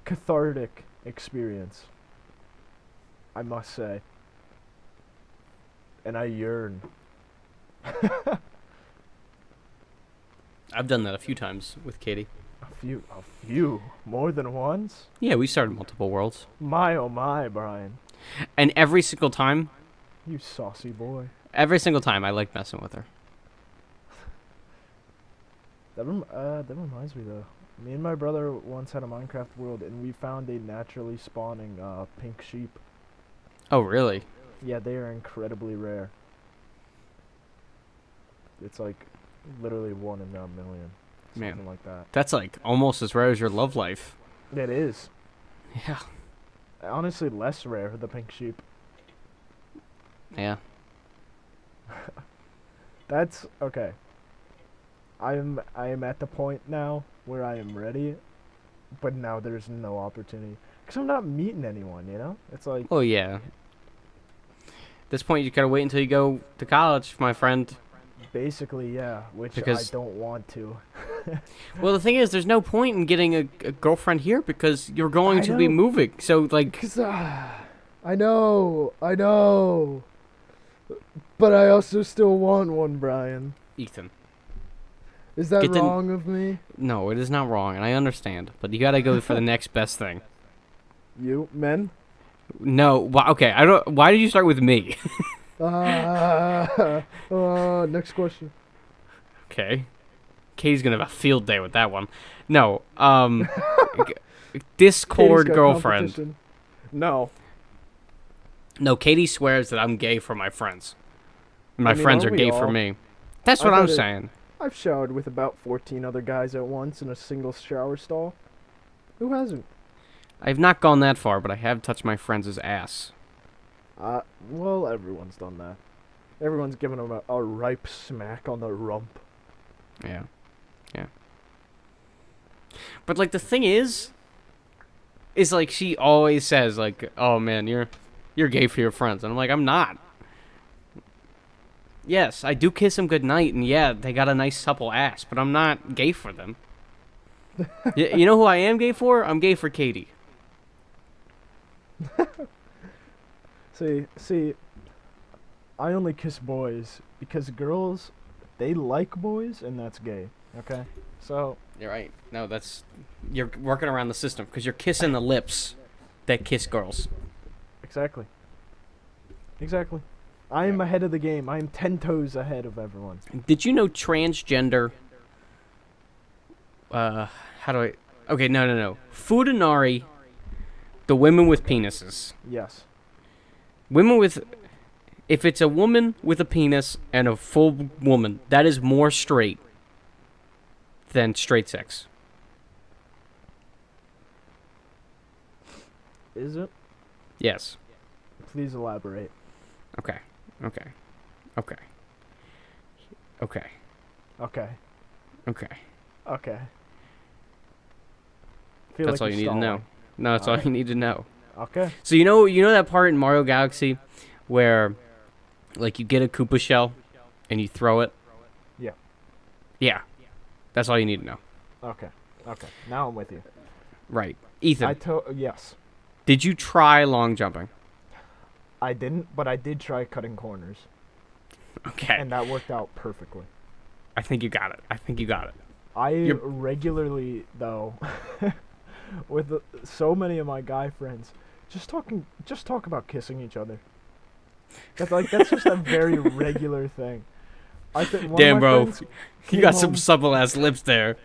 cathartic experience, I must say. And I yearn. I've done that a few times with Katie. A few, more than once. Yeah, we started multiple worlds, My oh my, Brian, and every single time, you saucy boy. I like messing with her. That reminds me though. Me and my brother once had a Minecraft world, and we found a naturally spawning pink sheep. Oh, really? Yeah, they are incredibly rare. It's like literally 1 in a million, something Man, like that. that's like almost as rare as your love life. It is. Yeah. Honestly, less rare, the pink sheep. Yeah. That's okay. I am at the point now where I am ready, but now there's no opportunity because I'm not meeting anyone. You know, it's like Oh, yeah. At this point, you gotta wait until you go to college, my friend. basically yeah, which Because- I don't want to. Well, the thing is, there's no point in getting a girlfriend here because you're going I to be know. moving. So, like, Cause I know, but I also still want one, Brian. Ethan. Is that Get the- wrong of me? No, it is not wrong, and I understand. But you gotta go for the next best thing. You men? No, okay. I don't. Why did you start with me? Next question. Okay. Katie's gonna have a field day with that one. No, Discord Katie's got girlfriend. competition. No. No, Katie swears that I'm gay for my friends. My I mean, friends are aren't we gay for all? me. That's I've what I'm had it- saying. I've showered with about 14 other guys at once in a single shower stall. Who hasn't? I've not gone that far, but I have touched my friends' ass. Well, everyone's done that. Everyone's given them a ripe smack on the rump. Yeah. Yeah. But, like, the thing is like, she always says, like, oh, man, you're gay for your friends. And I'm like, I'm not. Yes, I do kiss them goodnight, and yeah, they got a nice supple ass, but I'm not gay for them. You know who I am gay for? I'm gay for Katie. See, I only kiss boys because girls, they like boys, and that's gay. Okay, so You're right. No, you're working around the system because you're kissing the lips that kiss girls. exactly. I am ahead of the game. I am 10 toes ahead of everyone. Did you know transgender? How do I? Okay, no. Futanari, the women with penises. Yes. Women with, if it's a woman with a penis and a full woman, that is more straight than straight sex. Is it? Yes. Please elaborate. Okay. Okay. Okay. Okay. Okay. Okay. Okay. Feel That's like all you you're need to know. stalling. No, that's all Alright. you need to know. Okay. So you know that part in Mario Galaxy where, like, you get a Koopa shell and you throw it? Yeah. Yeah. That's all you need to know. Okay. Now I'm with you. Right. Ethan, Yes. did you try long jumping? I didn't, but I did try cutting corners, Okay. and that worked out perfectly. I think you got it. I You're- regularly, though, with so many of my guy friends, just talk about kissing each other. That's just a very regular thing. I think one Damn, of my bro. friends You came got some home- supple ass lips there.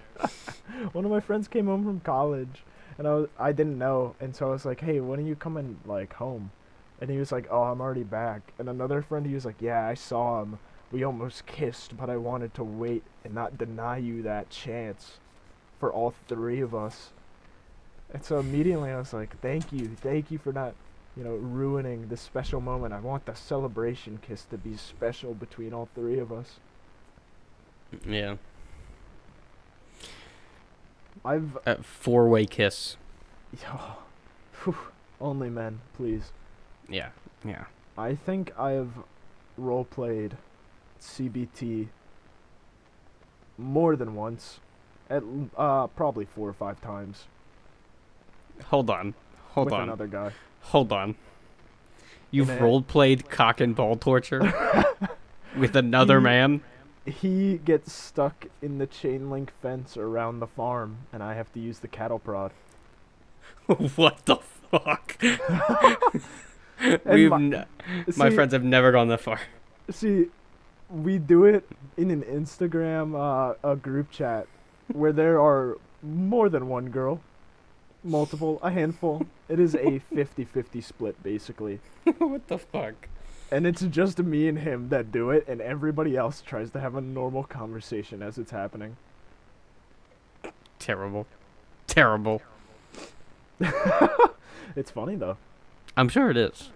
One of my friends came home from college, and I didn't know, and so I was like, "Hey, when are you coming like home?" And he was like, "Oh, I'm already back." And another friend, he was like, "Yeah, I saw him. We almost kissed, but I wanted to wait and not deny you that chance for all three of us." And so immediately I was like, thank you for not, ruining this special moment. I want the celebration kiss to be special between all three of us. Yeah. I've A four-way kiss. only men, please. Yeah. Yeah. I think I have role-played CBT more than once, at probably 4 or 5 times Hold on. with another guy. Hold on. You've a- role-played cock and ball torture with another He- man? he gets stuck in the chain link fence around the farm, and I have to use the cattle prod. What the fuck? And My see, friends have never gone that far. see, we do it in an Instagram a group chat where there are more than one girl, a handful. It is a 50-50 split basically. What the fuck? And it's just me and him that do it, and everybody else tries to have a normal conversation as it's happening. Terrible. Terrible. It's funny though. I'm sure it is.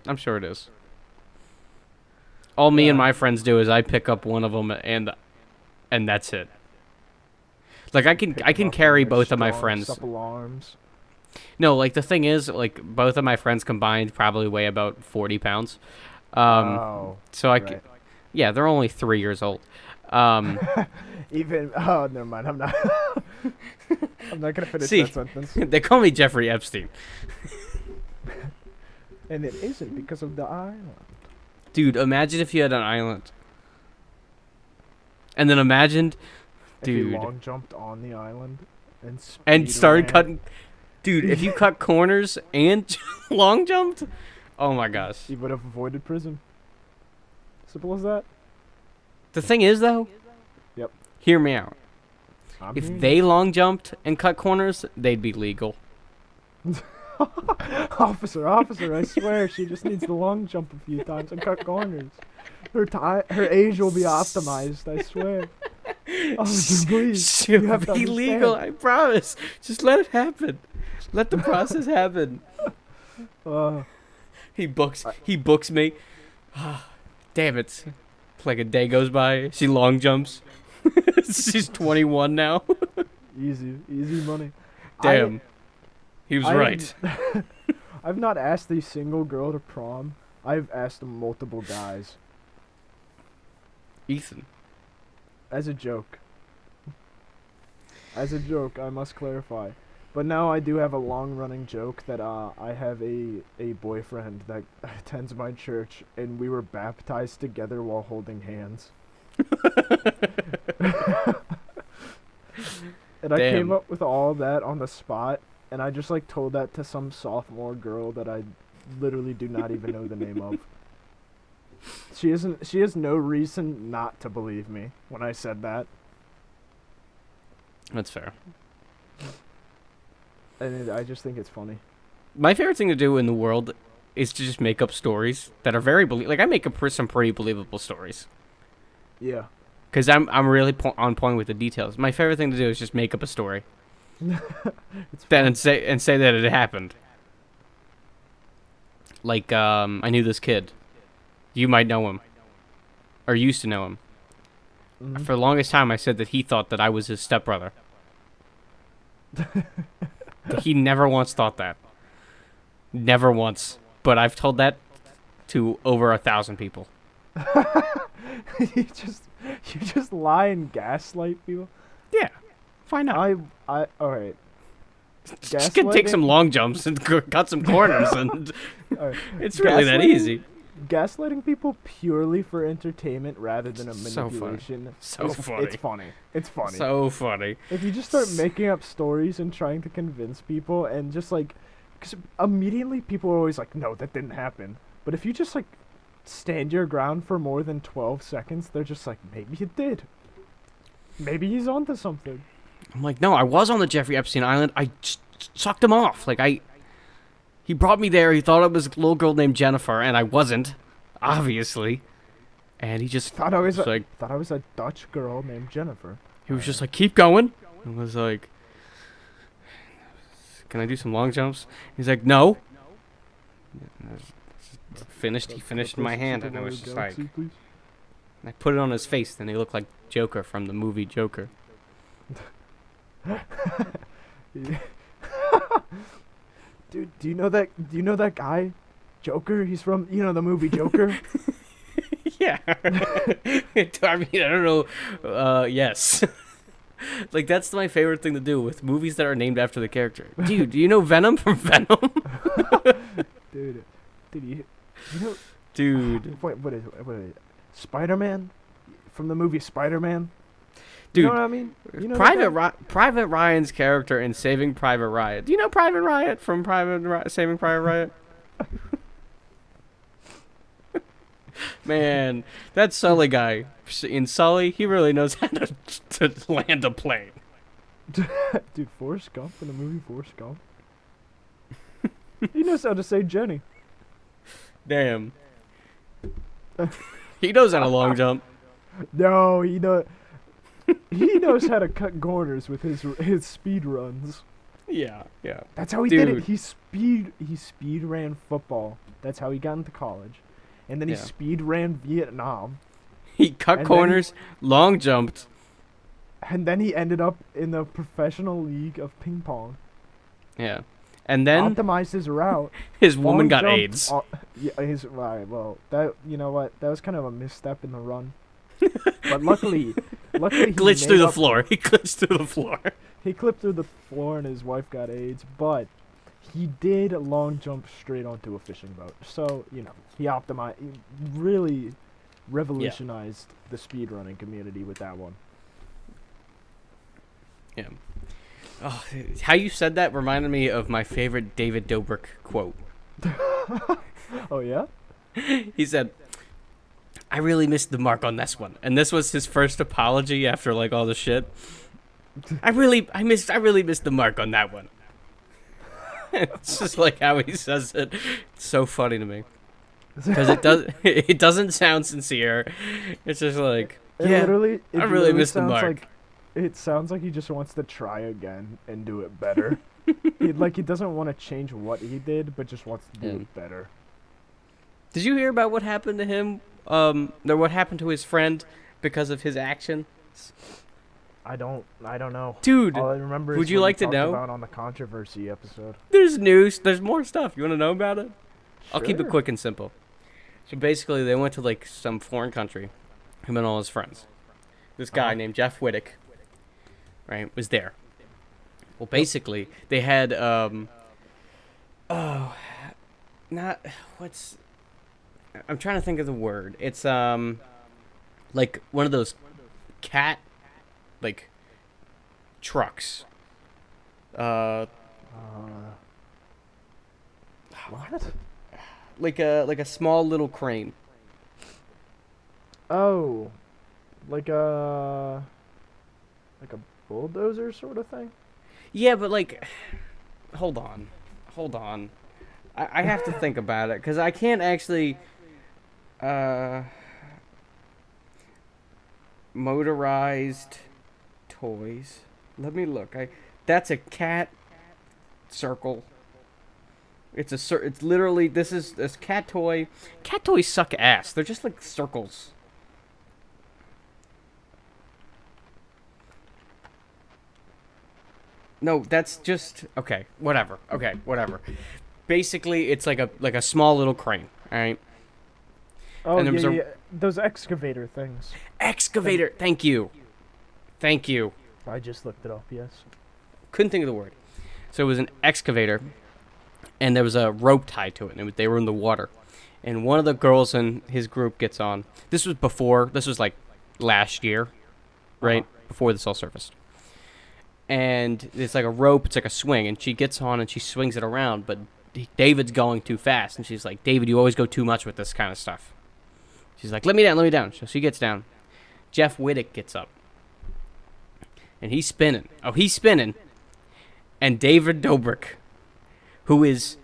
I'm sure it is. All me and Yeah. my friends do is I pick up one of them and that's it. Like I can Pick 'em up carry and they're both of my strong, friends. supple arms. No, like the thing is, like both of my friends combined probably weigh about 40 pounds. Oh, So I right. yeah, they're only 3 years old. Even never mind. I'm not. I'm not gonna finish See. that sentence. They call me Jeffrey Epstein. And it isn't because of the island. Dude, imagine if you had an island. And then imagine, If you dude, long jumped on the island and and started ran. cutting. Dude, if you cut corners and long jumped, oh my gosh. You would have avoided prison. Simple as that. The thing is, though, Yep. hear me out. I'm If hearing they long jumped and cut corners, they'd be legal. you. Officer, I swear she just needs to long jump a few times and cut corners. Her age will be optimized, I swear. Officer, please. She'll You have to be legal, understand. I promise. Just let it happen. Let the process happen. He books me. Damn it. Like a day goes by, she long jumps. She's 21 now. Easy money. Damn. He was I- right. I've not asked a single girl to prom. I've asked multiple guys Ethan. as a joke. As a joke, I must clarify. But now I do have a long-running joke that I have a boyfriend that attends my church, and we were baptized together while holding hands. And I came Damn. up with all that on the spot, and I just like told that to some sophomore girl that I literally do not even know the name of. She has no reason not to believe me when I said that. That's fair. And I just think it's funny. My favorite thing to do in the world is to just make up stories that are very like I make up some pretty believable stories Yeah. because I'm really on point with the details. My favorite thing to do is just make up a story, It's then fun. and say that it happened. Like I knew this kid. You might know him, or used to know him. Mhm. For the longest time, I said that he thought that I was his stepbrother. He never once thought that. Never once. But I've told that to over 1,000 people. you just lie and gaslight people. Yeah. Why not? I all right. Just can take gaslighting- some long jumps and cut some corners, and All right. it's really that Gaslighting- easy. Gaslighting people purely for entertainment rather than a So funny. manipulation. So is- funny. It's funny. It's funny. So funny. If you just start making up stories and trying to convince people and just like, because immediately people are always like, no, that didn't happen. But if you just like stand your ground for more than 12 seconds, they're just like, maybe it did. Maybe he's onto something. I'm like, no, I was on the Jeffrey Epstein Island. I just sucked him off. He brought me there. He thought it was a little girl named Jennifer, and I wasn't, obviously. And he just Thought I was like, a Dutch girl named Jennifer. he was just like, keep going. And was like, can I do some long jumps? He's like, no. He finished in my hand, and I was just like, Galaxy, please. I put it on his face, and he looked like Joker from the movie Joker. Dude, do you know that guy, Joker? He's from the movie Joker. Yeah. I mean, I don't know. Yes. Like, that's my favorite thing to do with movies that are named after the character. Dude, do you know Venom from Venom? Dude, you know Dude. what is it? Spider-Man from the movie Spider-Man. Dude, You know what I mean? You know that guy? Private Ryan's character in Saving Private Riot. Do you know Private Riot from Saving Private Riot? Man, that Sully guy in Sully, he really knows how to land a plane. Dude, Forrest Gump in the movie Forrest Gump. He knows how to say Jenny. Damn. He knows how to long jump. No, he knows. He knows how to cut corners with his speed runs. Yeah. That's how he did Dude. it. He speed ran football. That's how he got into college, and then he Yeah. speed ran Vietnam, He cut And corners, long jumped. and then he ended up in the professional league of ping pong. Yeah. And then Optimized his route. his woman long got jumped, AIDS. Yeah, right. Well, that you know what? That was kind of a misstep in the run. But luckily, he Glitched made through the up- floor. He glitched through the floor. He clipped through the floor and his wife got AIDS, but he did long jump straight onto a fishing boat. So, he really revolutionized the speedrunning community with that one. Yeah. Oh, how you said that reminded me of my favorite David Dobrik quote. Oh, yeah? He said, "I really missed the mark on this one," and this was his first apology after like all the shit. I really missed the mark on that one. It's just like how he says it. It's so funny to me because it doesn't sound sincere. It's just like, It yeah, literally, I really missed the sounds mark. Like, it sounds like he just wants to try again and do it better. He doesn't want to change what he did, but just wants to do it better. Did you hear about what happened to him? Or what happened to his friend because of his action? I don't know. Dude, All I remember would is you what we like to talked know? about on the controversy episode. there's news. There's more stuff. You want to know about it? I'll keep it Sure. quick and simple. So basically, they went to like some foreign country. Him and all his friends. This guy Uh-huh. named Jeff Whittick, right, was there. Well, basically, they had I'm trying to think of the word. It's like one of those cat like trucks. What? Like a small little crane. Oh, like a bulldozer sort of thing. Yeah, but like, hold on. I have to think about it because I can't actually. Motorized toys. Let me look. That's a cat circle. It's literally this cat toy. Cat toys suck ass. They're just like circles. No, that's just okay. Whatever. Okay, whatever. Basically, it's like a small little crane. All right. Oh, And there was yeah. Those excavator things. Excavator. Thank you. I just looked it up. Yes. Couldn't think of the word. So it was an excavator, and there was a rope tied to it, and they were in the water. And one of the girls in his group gets on. This was like last year, right? Before this all surfaced. And it's like a rope, it's like a swing, and she gets on and she swings it around, but David's going too fast, and she's like, "David, you always go too much with this kind of stuff." She's like, let me down. So she gets down. Jeff Whittick gets up. And he's spinning. And David Dobrik, who is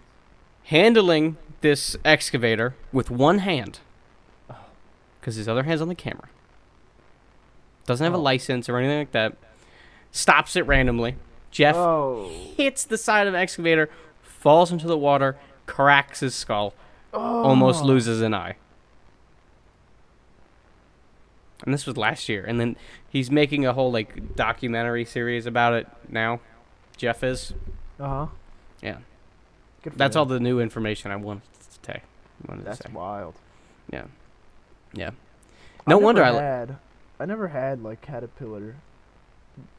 handling this excavator with one hand, because his other hand's on the camera, doesn't have a license or anything like that, stops it randomly. Jeff hits the side of the excavator, falls into the water, cracks his skull, almost loses an eye. And this was last year. And then he's making a whole like documentary series about it now. Jeff is. Uh-huh. Yeah. Good for That's him. all the new information I wanted to say. That's wild. Yeah. No wonder I never had like Caterpillar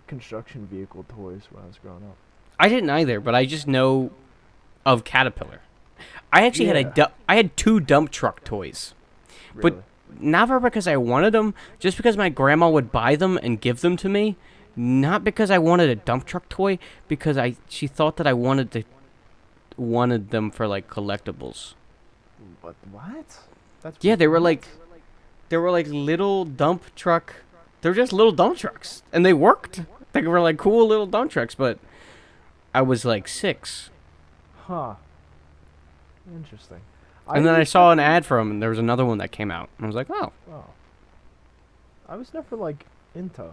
construction vehicle toys when I was growing up. I didn't either, but I just know of Caterpillar. I actually I had two dump truck toys. Really? never because I wanted them, just because my grandma would buy them and give them to me. Not because I wanted a dump truck toy, because she thought that I wanted them for like collectibles. But what? That's Yeah, they were what? like little dump truck. They're just little dump trucks, and they worked. They were like cool little dump trucks, but I was like 6. Huh. Interesting. And then I saw an ad for them, and there was another one that came out. And I was like, oh. Oh. I was never like into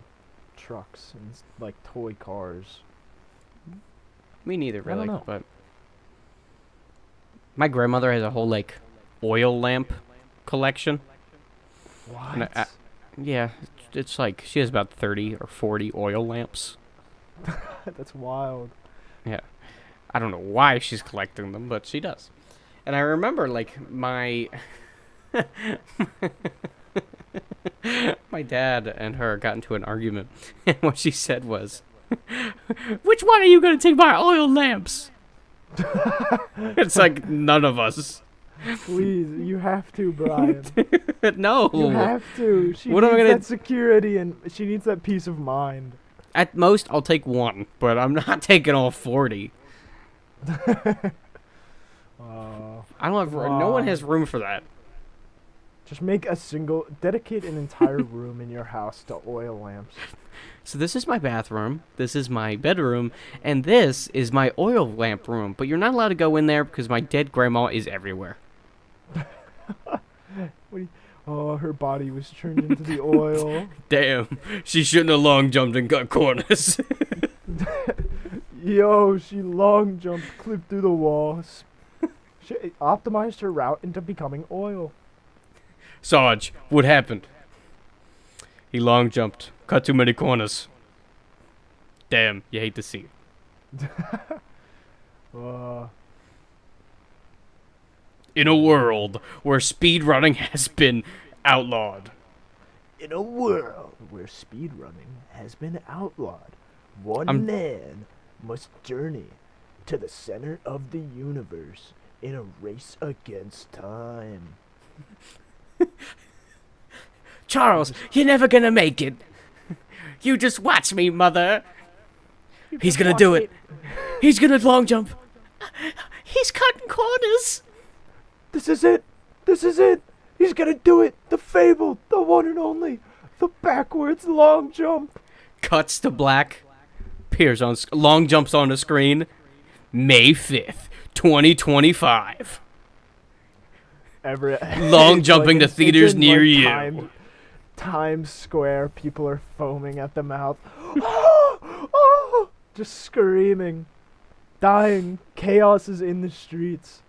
trucks and like toy cars. Me neither, I don't really. know. But my grandmother has a whole like oil lamp collection. What? And yeah, it's like she has about 30 or 40 oil lamps. That's wild. Yeah. I don't know why she's collecting them, but she does. And I remember, like, my my dad and her got into an argument, and what she said was, "Which one are you going to take my oil lamps?" It's like, none of us. Please, you have to, Brian. No. You have to. She What am I needs gonna- that security and she needs that peace of mind. At most, I'll take one, but I'm not taking all 40. I don't have no one has room for that. Just dedicate an entire room in your house to oil lamps. So this is my bathroom, this is my bedroom, and this is my oil lamp room. But you're not allowed to go in there because my dead grandma is everywhere. Oh, her body was turned into the oil. Damn, she shouldn't have long jumped and cut corners. Yo, she long jumped, clipped through the walls. She optimized her route into becoming oil. Sarge, what happened? He long jumped, cut too many corners. Damn, you hate to see it. In a world where speedrunning has been outlawed. In a world where speedrunning has been outlawed, one I'm- man must journey to the center of the universe in a race against time. Charles, you're never gonna make it. You just watch me, mother. He's gonna do it. He's gonna long jump. He's cutting corners. This is it. This is it. He's gonna do it. The fable, the one and only, the backwards long jump. Cuts to black. Appears on long jumps on the screen. May 5th, 2025. Long jumping to theaters near you. Times Square, people are foaming at the mouth. Oh, just screaming, dying. Chaos is in the streets.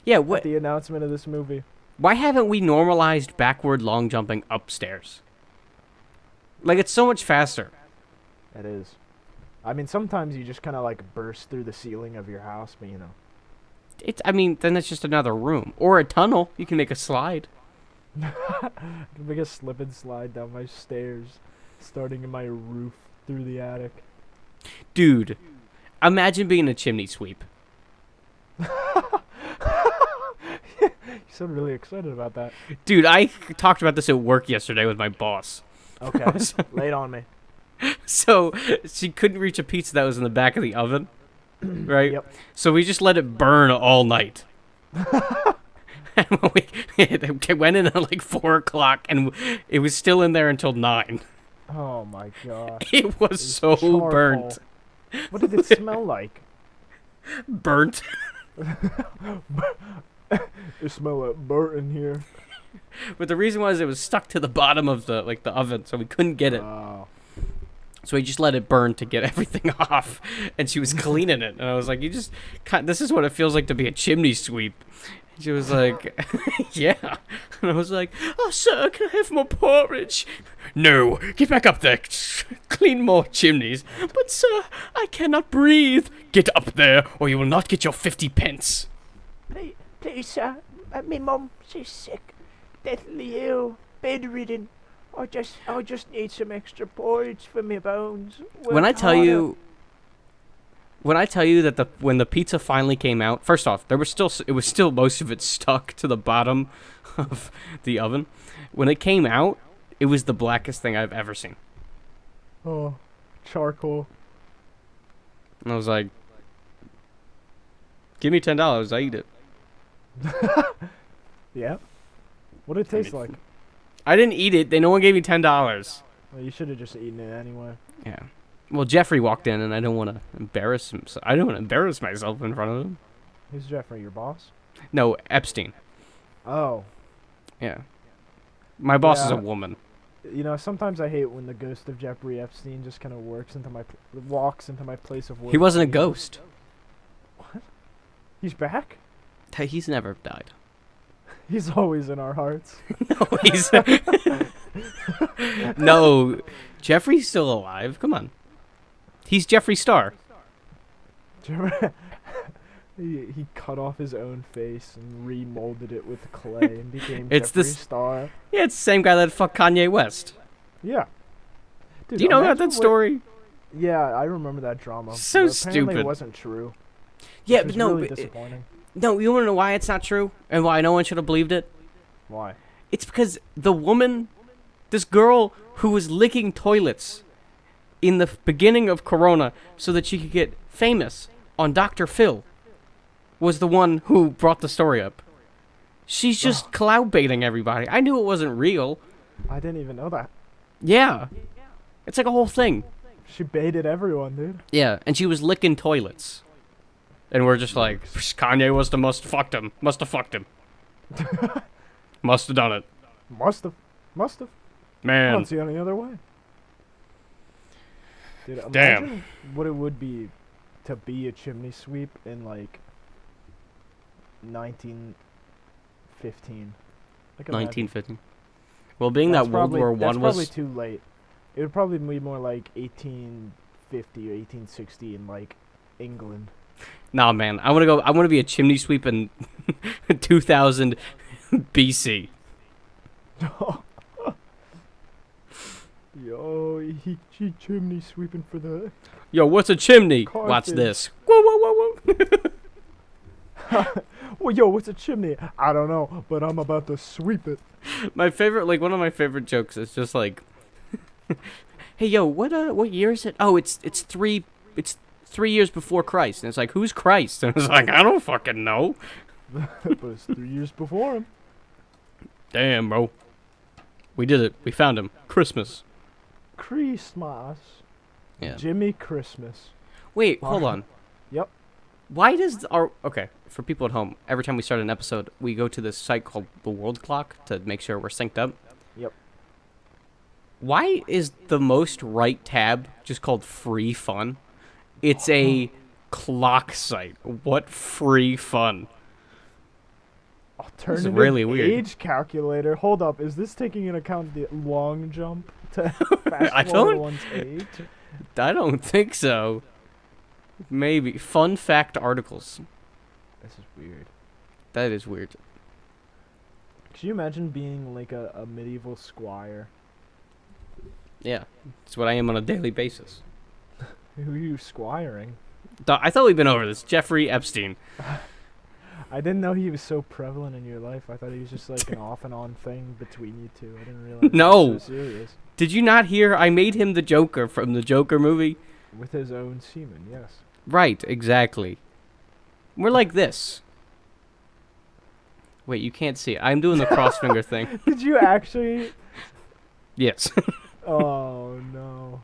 Yeah, At what? the announcement of this movie. Why haven't we normalized backward long jumping upstairs? Like, it's so much faster. It is. I mean, sometimes you just kind of like burst through the ceiling of your house, but you know. I mean, then it's just another room. Or a tunnel. You can make a slide. Make a slip and slide down my stairs, starting in my roof through the attic. Dude, imagine being a chimney sweep. You sound really excited about that. Dude, I talked about this at work yesterday with my boss. Okay, lay it on me. So, she couldn't reach a pizza that was in the back of the oven, right? Yep. So we just let it burn all night. And we went in at like 4 o'clock, and it was still in there until 9. Oh my gosh. It was so charcoal. burnt. What did it smell like? Burnt. It smell like burnt in here. But the reason was it was stuck to the bottom of the oven, so we couldn't get it. Oh. So we just let it burn to get everything off. And she was cleaning it, and I was like, this is what it feels like to be a chimney sweep. And she was like, yeah. And I was like, oh, sir, can I have more porridge? No, get back up there. Clean more chimneys. But, sir, I cannot breathe. Get up there, or you will not get your 50 pence. Please, sir. My mum, she's sick. Deathly ill. Bedridden. I just need some extra porridge for my bones. When I tell you, When I tell you that when the pizza finally came out, first off, it was still most of it stuck to the bottom of the oven. When it came out, it was the blackest thing I've ever seen. Oh, charcoal. And I was like, "Give me $10, I eat it." Yeah. What did it taste like? I didn't eat it. No one gave me $10. Well, you should have just eaten it anyway. Yeah. Well, Jeffrey walked in, and I don't want to embarrass him. I don't want to embarrass myself in front of him. Who's Jeffrey? Your boss? No, Epstein. Oh. Yeah. My boss is a Yeah. woman. You know, sometimes I hate when the ghost of Jeffrey Epstein just kind of walks into my place of work. He wasn't a ghost. What? He's back? He's never died. He's always in our hearts. No, he's no. Jeffrey's still alive. Come on. He's Jeffree Star. Do you remember? He cut off his own face and remolded it with clay and became It's Jeffree this- Star. Yeah, it's the same guy that fucked Kanye West. Yeah. Dude, Do you know about imagine that story? Yeah, I remember that drama. So but apparently stupid. It wasn't true. Yeah, Which but was no, really but disappointing. no. You want to know why it's not true and why no one should have believed it? Why? It's because the woman, this girl who was licking toilets in the beginning of Corona so that she could get famous on Dr. Phil, was the one who brought the story up. She's just cloud baiting everybody. I knew it wasn't real. I didn't even know that. Yeah. It's like a whole thing. She baited everyone, dude. Yeah, and she was licking toilets. And we're just like, Kanye must have fucked him. Must have fucked him. Must have done it. Must have. I Man. don't see any other way. Dude, Damn. imagine what it would be to be a chimney sweep in like 1915. Like, imagine. 1950. Well, being That's that World probably- War that's One probably was... too late. It would probably be more like 1850 or 1860 in like England. Nah, man. I want to be a chimney sweep in 2000 BC. Yo, he chimney sweeping for the. Yo, what's a chimney? Carthage. Watch this. Whoa, whoa, whoa, whoa. Well, yo, what's a chimney? I don't know, but I'm about to sweep it. My favorite, like, one of my favorite jokes is just like, hey, yo, what year is it? Oh, it's 3 years before Christ. And it's like, who's Christ? And it's like, I don't fucking know. But it's 3 years before him. Damn, bro. We did it. We found him. Christmas. Christmas. Yeah. Jimmy Christmas. Wait, hold on. Yep. Why does our... Okay, for people at home, every time we start an episode, we go to this site called the World Clock to make sure we're synced up. Yep. Why is the most right tab just called free fun? It's a clock site. What free fun? Alternative really weird. age calculator. Hold up, is this taking into account the long jump to fast I forward don't- one's age? I don't think so. Maybe. Fun fact articles. This is weird. That is weird. Could you imagine being like a medieval squire? Yeah. It's what I am on a daily basis. Who are you squiring? I thought we'd been over this. Jeffrey Epstein. I didn't know he was so prevalent in your life. I thought he was just like an off and on thing between you two. I didn't realize No. he was so serious. Did you not hear? I made him the Joker from the Joker movie. With his own semen, yes. Right, exactly. We're like this. Wait, you can't see it. I'm doing the cross finger thing. Did you actually? Yes. Oh no.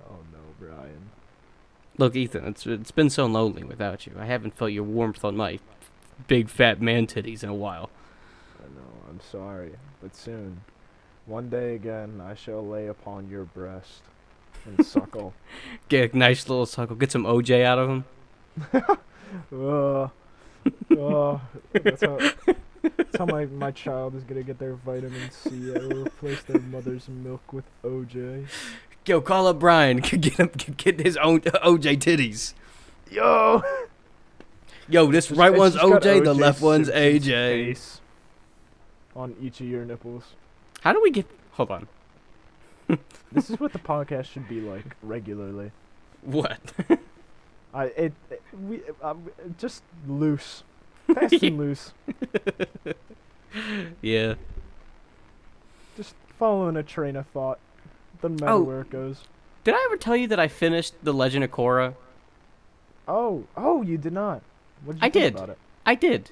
Oh no, Brian. Look, Ethan, it's been so lonely without you. I haven't felt your warmth on my big fat man titties in a while. I know, I'm sorry, but soon, one day again, I shall lay upon your breast and suckle. Get a nice little suckle. Get some OJ out of him. That's how my child is gonna get their vitamin C. I will replace their mother's milk with OJ. Yo, call up Brian. Get his own OJ titties. Yo! Yo, this Just- right it's one's just got OJ, the O.J. left one's Simpson's AJ. face on each of your nipples. How do we get... Hold on. This is what the podcast should be like regularly. What? Just loose, fast and loose. Yeah. Just following a train of thought. Doesn't matter Oh, where it goes. did I ever tell you that I finished The Legend of Korra? Oh, you did not. What did I you think did. about it? I did.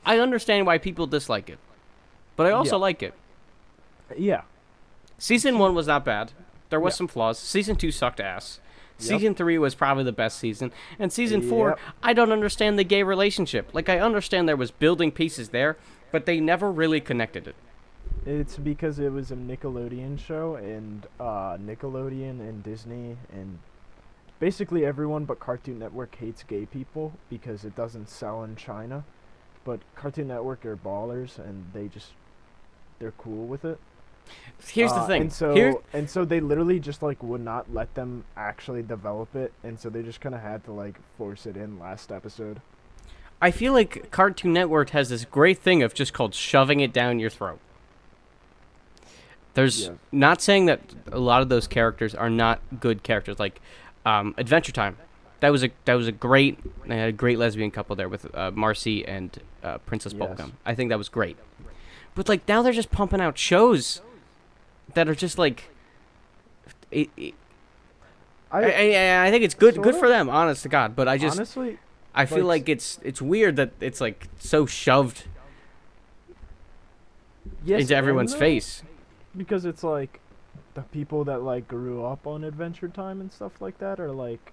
I understand why people dislike it, but I also Yeah. like it. Yeah. Season 1 was not bad. There was Yeah. some flaws. Season 2 sucked ass. Yep. Season 3 was probably the best season. And Season 4, Yep. I don't understand the gay relationship. Like, I understand there was building pieces there, but they never really connected it. It's because it was a Nickelodeon show, and Nickelodeon and Disney and basically everyone but Cartoon Network hates gay people because it doesn't sell in China. But Cartoon Network are ballers, and they're cool with it. Here's the thing. And so they literally just like would not let them actually develop it, and so they just kind of had to like force it in last episode. I feel like Cartoon Network has this great thing of just called shoving it down your throat. There's Yeah. not saying that a lot of those characters are not good characters. Like Adventure Time, that was a great. They had a great lesbian couple there with Marcy and Princess Yes. Bubblegum. I think that was great. But like now they're just pumping out shows that are just like. I think it's good Sorta. for them, honest to God. But Honestly, I feel like, like it's weird that it's like so shoved yes, into everyone's and no, face. because it's like the people that like grew up on Adventure Time and stuff like that are like,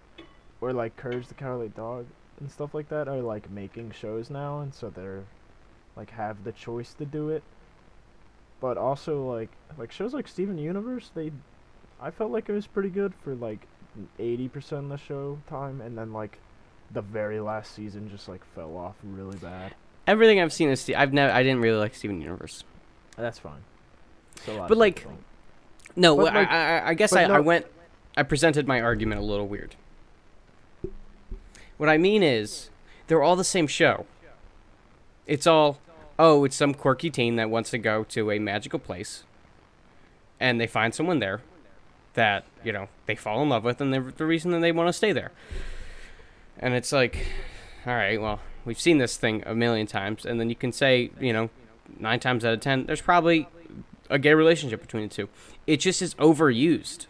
or like Courage the Cowardly Dog and stuff like that are like making shows now, and so they're like have the choice to do it. But also like shows like Steven Universe, I felt like it was pretty good for like 80% of the show time, and then like the very last season just like fell off really bad. Everything I've seen is I didn't really like Steven Universe. That's fine. So a lot But of like, people don't. no, But, like- I guess but no- I presented my argument a little weird. What I mean is, they're all the same show. It's all, oh, it's some quirky teen that wants to go to a magical place, and they find someone there that, they fall in love with, and they're the reason that they want to stay there. And it's like, all right, well, we've seen this thing a million times, and then you can say, 9 times out of 10, there's probably a gay relationship between the two. It just is overused.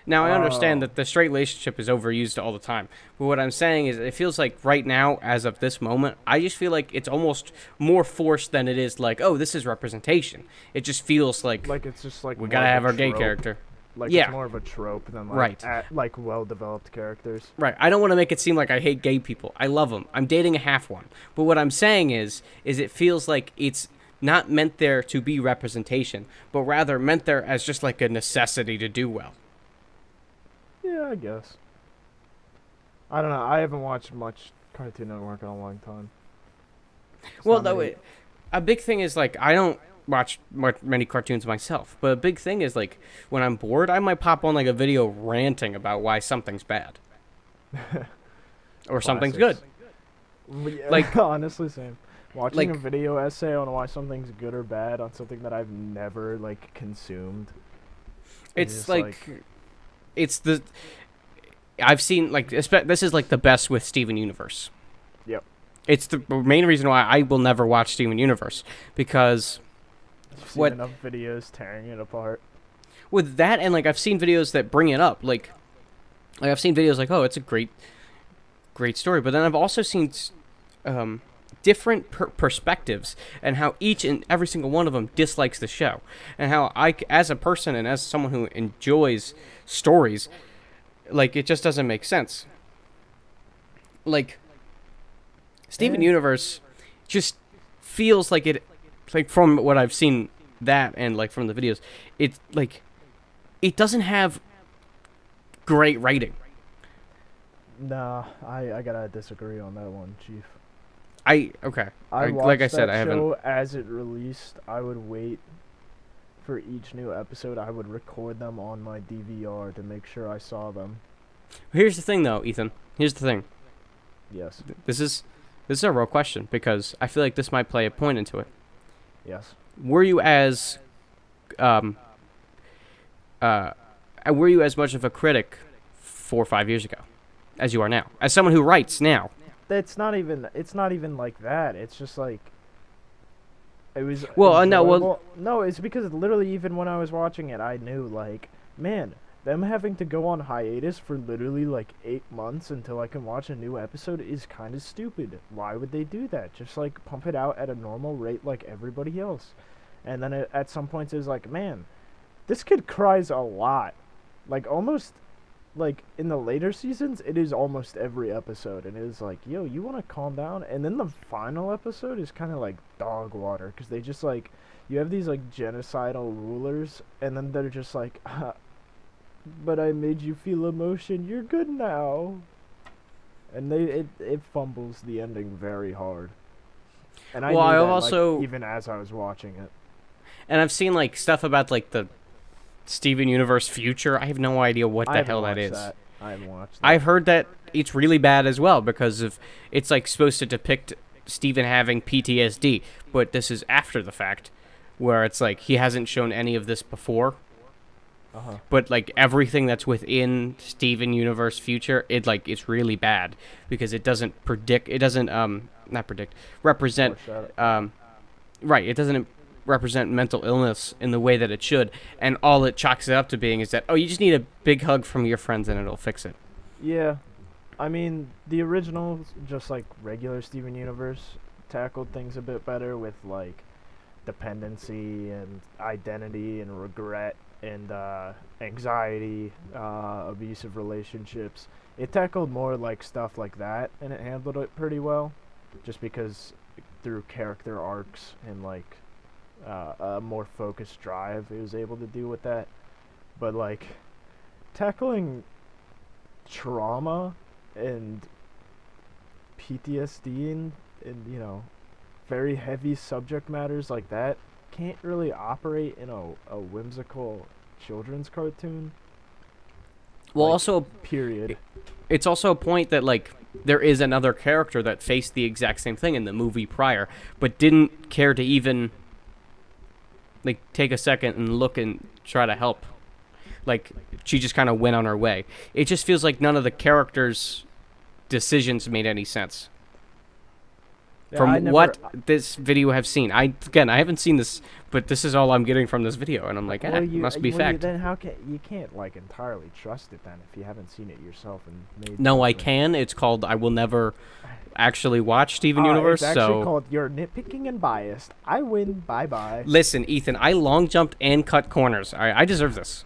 Now, I understand that the straight relationship is overused all the time. But what I'm saying is it feels like right now, as of this moment, I just feel like it's almost more forced than it is like, oh, this is representation. It just feels like It's just like we more gotta of have a our gay trope. character. Like Yeah. it's more of a trope than like Right. like well-developed characters. Right. I don't want to make it seem like I hate gay people. I love them. I'm dating a half one. But what I'm saying is it feels like it's not meant there to be representation, but rather meant there as just like a necessity to do well. Yeah, I guess. I don't know. I haven't watched much Cartoon Network in a long time. Well, not though, me. a big thing is like I don't watch many cartoons myself, but a big thing is like when I'm bored, I might pop on like a video ranting about why something's bad or something's good. Yeah, like- honestly, same. Watching a like- video essay on why something's good or bad on something that I've never like consumed. It's just, like it's the I've seen like this is like the best with Steven Universe. Yep. It's the main reason why I will never watch Steven Universe because I've seen what- enough videos tearing it apart. with that and like I've seen videos that bring it up like I've seen videos like, oh, it's a great story, but then I've also seen different perspectives and how each and every single one of them dislikes the show, and how I, as a person and as someone who enjoys stories, like it just doesn't make sense. Like Steven Universe just feels like it, like from what I've seen that and like from the videos, it's like it doesn't have great writing. Nah, I gotta disagree on that one, Chief. Okay. I watched like I said, that I haven't. show as it released. I would wait for each new episode. I would record them on my DVR to make sure I saw them. Here's the thing, though, Ethan. Here's the thing. Yes. This is a real question because I feel like this might play a point into it. Yes. Were you as were you as much of a critic 4 or 5 years ago, as you are now, as someone who writes now. It's not even like that. It's just like it was Well, no, enjoyable. No, it's because literally even when I was watching it, I knew like, man, them having to go on hiatus for literally like 8 months until I can watch a new episode is kind of stupid. Why would they do that? Just like pump it out at a normal rate like everybody else. And then at some points it was like, man, this kid cries a lot. Like almost like in the later seasons, it is almost every episode, and it is like, yo, you want to calm down? And then the final episode is kind of like dog water, because they just like, you have these like genocidal rulers, and then they're just like, but I made you feel emotion, you're good now. And it fumbles the ending very hard. And I Well, knew I that, also like, even as I was watching it. and I've seen like stuff about like the Steven Universe future. I have no idea what the hell that is. I haven't watched that. I've heard that it's really bad as well because of it's like supposed to depict Steven having PTSD, but this is after the fact, where it's like he hasn't shown any of this before. But like everything that's within Steven Universe future, it's really bad because it doesn't represent right. It doesn't represent mental illness in the way that it should, and all it chalks it up to being is that, oh, you just need a big hug from your friends and it'll fix it. Yeah, I mean, the original, just like regular Steven Universe, tackled things a bit better with like dependency and identity and regret and anxiety, abusive relationships. It tackled more like stuff like that, and it handled it pretty well, just because through character arcs and like a more focused drive, it was able to deal with that. But like tackling trauma and PTSD and you know, very heavy subject matters like that can't really operate in a whimsical children's cartoon. Well, Like, also, period. it's also a point that like there is another character that faced the exact same thing in the movie prior, but didn't care to even like take a second and look and try to help. Like she just kind of went on her way. It just feels like none of the characters' decisions made any sense. Yeah, From what this video have seen, I haven't seen this, but this is all I'm getting from this video, and I'm like, must be fact. Then how can you can't like entirely trust it then if you haven't seen it yourself and made. No, I judgment. can. It's called I will never actually watch Steven Universe. It's actually So called You're Nitpicking and Biased. I win. Bye bye. listen, Ethan, I long jumped and cut corners. I deserve this.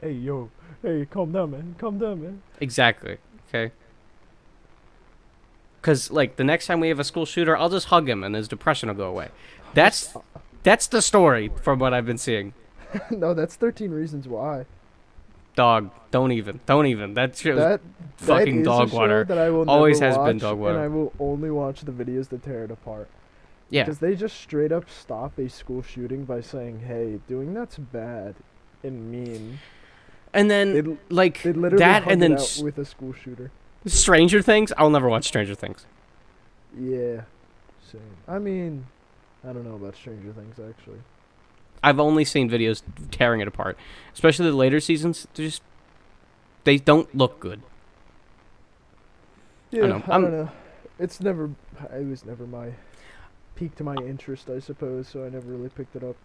Hey yo, hey, calm down, man. Calm down, man. Exactly. Okay. Because like the next time we have a school shooter, I'll just hug him and his depression will go away. That's the story from what I've been seeing. No, that's 13 Reasons Why. Dog, don't even. That show's That fucking is dog a show water. that I will Always never has been watch, dog water. And I will only watch the videos that tear it apart. Yeah. Because they just straight up stop a school shooting by saying, "Hey, doing that's bad and mean." And then They'd like literally that, hug and it then out with a school shooter. Stranger Things. I'll never watch Stranger Things. Yeah, same. I mean, I don't know about Stranger Things actually. I've only seen videos tearing it apart, especially the later seasons. They don't look good. Yeah, know. I don't know. It was never my peak to my interest, I suppose. So I never really picked it up.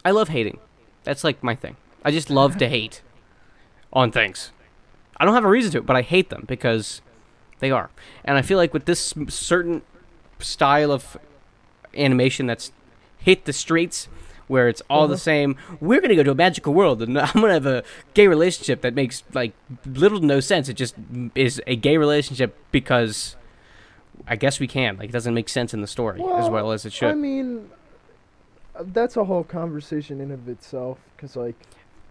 I love hating. That's like my thing. I just love to hate on things. I don't have a reason to, but I hate them because they are. And I feel like with this certain style of animation that's hit the streets, where it's all the same, we're going to go to a magical world, and I'm going to have a gay relationship that makes, like, little to no sense. It just is a gay relationship because I guess we can. Like, it doesn't make sense in the story as well as it should. I mean, that's a whole conversation in of itself, because, like...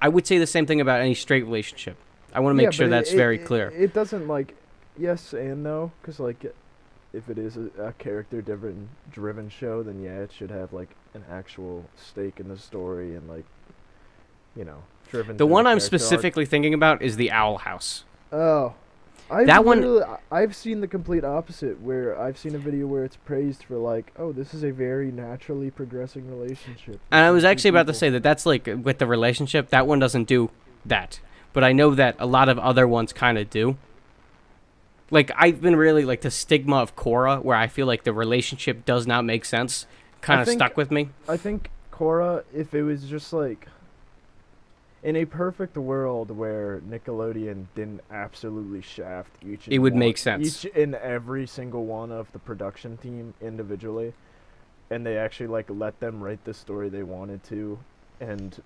I would say the same thing about any straight relationship. I want to make sure that's very clear. It doesn't, like, yes and no, because, like, if it is a character-driven show, then, yeah, it should have, like, an actual stake in the story and, like, you know, driven... The one I'm specifically thinking about is the Owl House. Oh. I've seen the complete opposite, where I've seen a video where it's praised for, like, oh, this is a very naturally progressing relationship. And I was actually about to say that's like, with the relationship, that one doesn't do that. but I know that a lot of other ones kind of do. Like, I've been really, like, the stigma of Korra, where I feel like the relationship does not make sense, I kind of think stuck with me. I think Korra, if it was just like in a perfect world where Nickelodeon didn't absolutely shaft It would make sense. each and every single one of the production team individually, and they actually like let them write the story they wanted to, and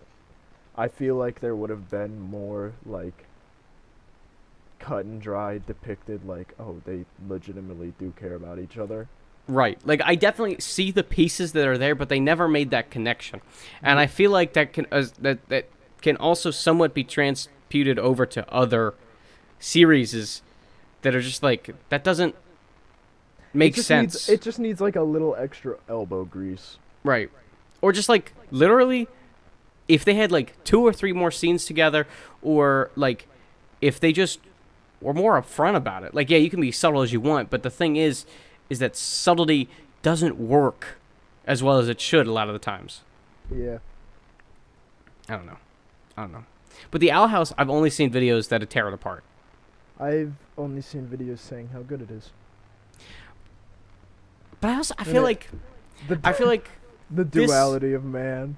I feel like there would have been more like cut and dry depicted like, oh, they legitimately do care about each other. Right. Like, I definitely see the pieces that are there, but they never made that connection. And Yeah, I feel like that can that can also somewhat be transputed over to other series that are just like, that doesn't make sense. it just needs like a little extra elbow grease. Right. Or just like, literally, if they had like 2 or 3 more scenes together, or like if they just were more upfront about it. Like, yeah, you can be subtle as you want, but the thing is that subtlety doesn't work as well as it should a lot of the times. Yeah. I don't know. I don't know. But the Owl House, I've only seen videos that tear it apart. I've only seen videos saying how good it is. But I And feel like the I feel like the this- duality of man.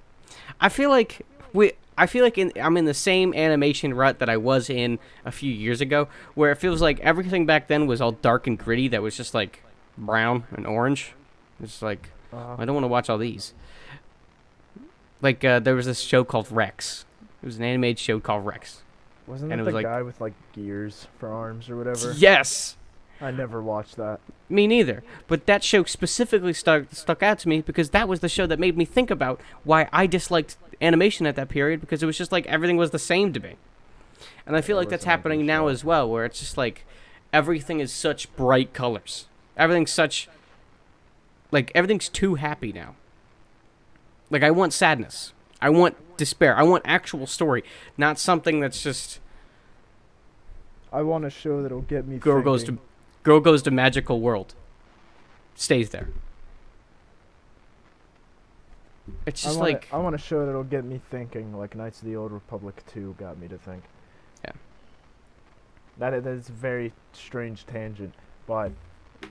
I feel like I'm in the same animation rut that I was in a few years ago, where it feels like everything back then was all dark and gritty, that was just like brown and orange. It's like, I don't want to watch all these. Like, there was this show called Rex. It was an animated show called Rex. Wasn't and it it the was like- guy with like gears for arms or whatever? Yes. I never watched that. Me neither. But that show specifically stuck out to me because that was the show that made me think about why I disliked animation at that period, because it was just like everything was the same to me. And I feel That like that's wasn't a good happening now show. as well, where it's just like everything is such bright colors. Everything's such, like, everything's too happy now. Like, I want sadness. I want despair. I want actual story, not something that's just I want a show that'll get me girl thinking. goes to magical world. Stays there. It's just like, I want a show that'll get me thinking, like Knights of the Old Republic 2 got me to think. Yeah. That is a very strange tangent, but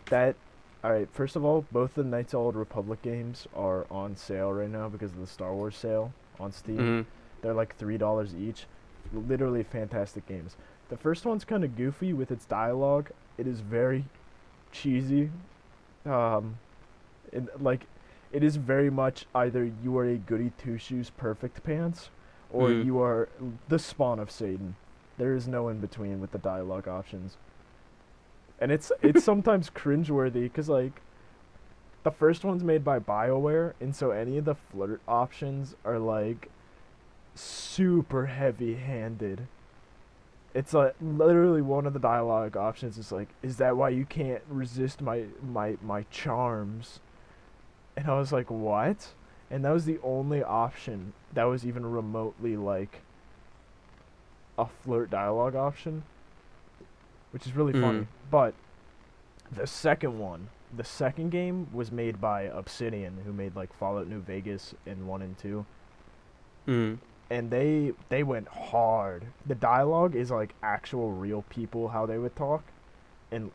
that. Alright, first of all, both the Knights of the Old Republic games are on sale right now because of the Star Wars sale on Steam. mhm. They're like $3 each. Literally fantastic games. The first one's kind of goofy with its dialogue. It is very cheesy. Like, it is very much either you are a goody two shoes perfect pants, or Mhm. you are the spawn of Satan. There is no in between with the dialogue options. And it's sometimes cringeworthy because like the first one's made by BioWare, and so any of the flirt options are like super heavy-handed. It's like literally one of the dialogue options is like, "Is that why you can't resist my charms?" And I was like, "What?" And that was the only option that was even remotely like a flirt dialogue option, which is really funny. Mhm. But the second game was made by Obsidian, who made like Fallout New Vegas in 1 and 2. Mhm. And they went hard. The dialogue is like actual real people how they would talk, and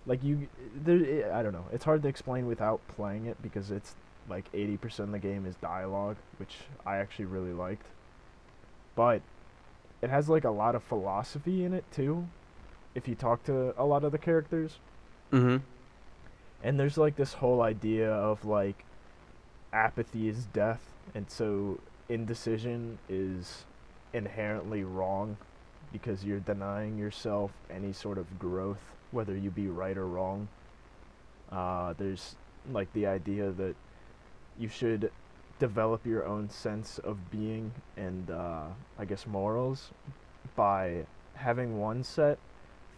like I don't know. It's hard to explain without playing it because it's like 80% of the game is dialogue, which I actually really liked. But it has like a lot of philosophy in it too, if you talk to a lot of the characters. Mhm. And there's like this whole idea of like apathy is death, and so indecision is inherently wrong because you're denying yourself any sort of growth, whether you be right or wrong. There's like the idea that you should develop your own sense of being and I guess morals by having one set,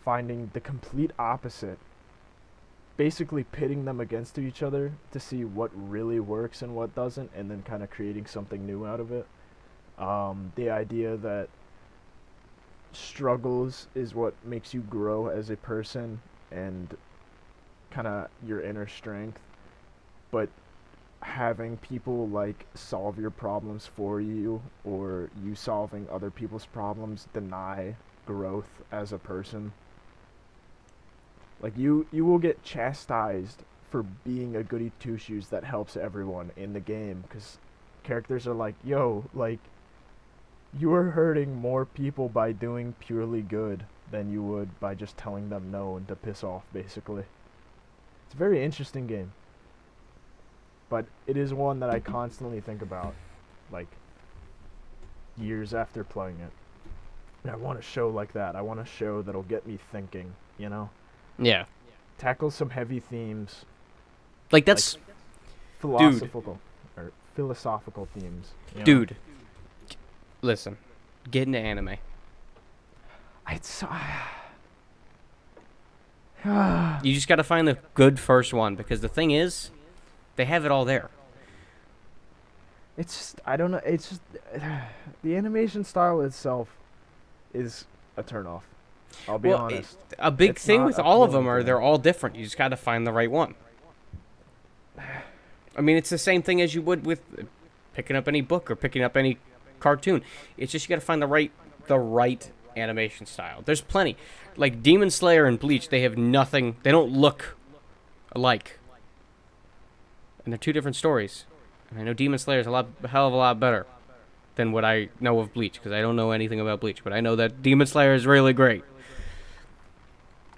finding the complete opposite, basically pitting them against each other to see what really works and what doesn't, and then kind of creating something new out of it. The idea that struggles is what makes you grow as a person and kind of your inner strength, but having people like solve your problems for you, or you solving other people's problems, deny growth as a person. Like you will get chastised for being a goody two shoes that helps everyone in the game, because characters are like, yo, like, you are hurting more people by doing purely good than you would by just telling them no and to piss off, basically. It's a very interesting game, but it is one that I constantly think about, like, years after playing it. And I want a show like that. I want a show that'll get me thinking, you know? Yeah. Tackle some heavy themes, Like, that's... philosophical, or philosophical themes. You know? Dude. Listen. Get into anime. It's... You just gotta find the good first one, because the thing is, they have it all there. It's just, I don't know, it's just... the animation style itself is a turnoff. I'll be honest. A big It's thing not with all of them appealing are to me. they're all different. You just gotta find the right one. I mean, it's the same thing as you would with picking up any book or picking up any cartoon. It's just you gotta find the right animation style. There's plenty. Like Demon Slayer and Bleach, they have nothing. They don't look alike, and they're two different stories. And I know Demon Slayer is a hell of a lot better than what I know of Bleach, because I don't know anything about Bleach, but I know that Demon Slayer is really great.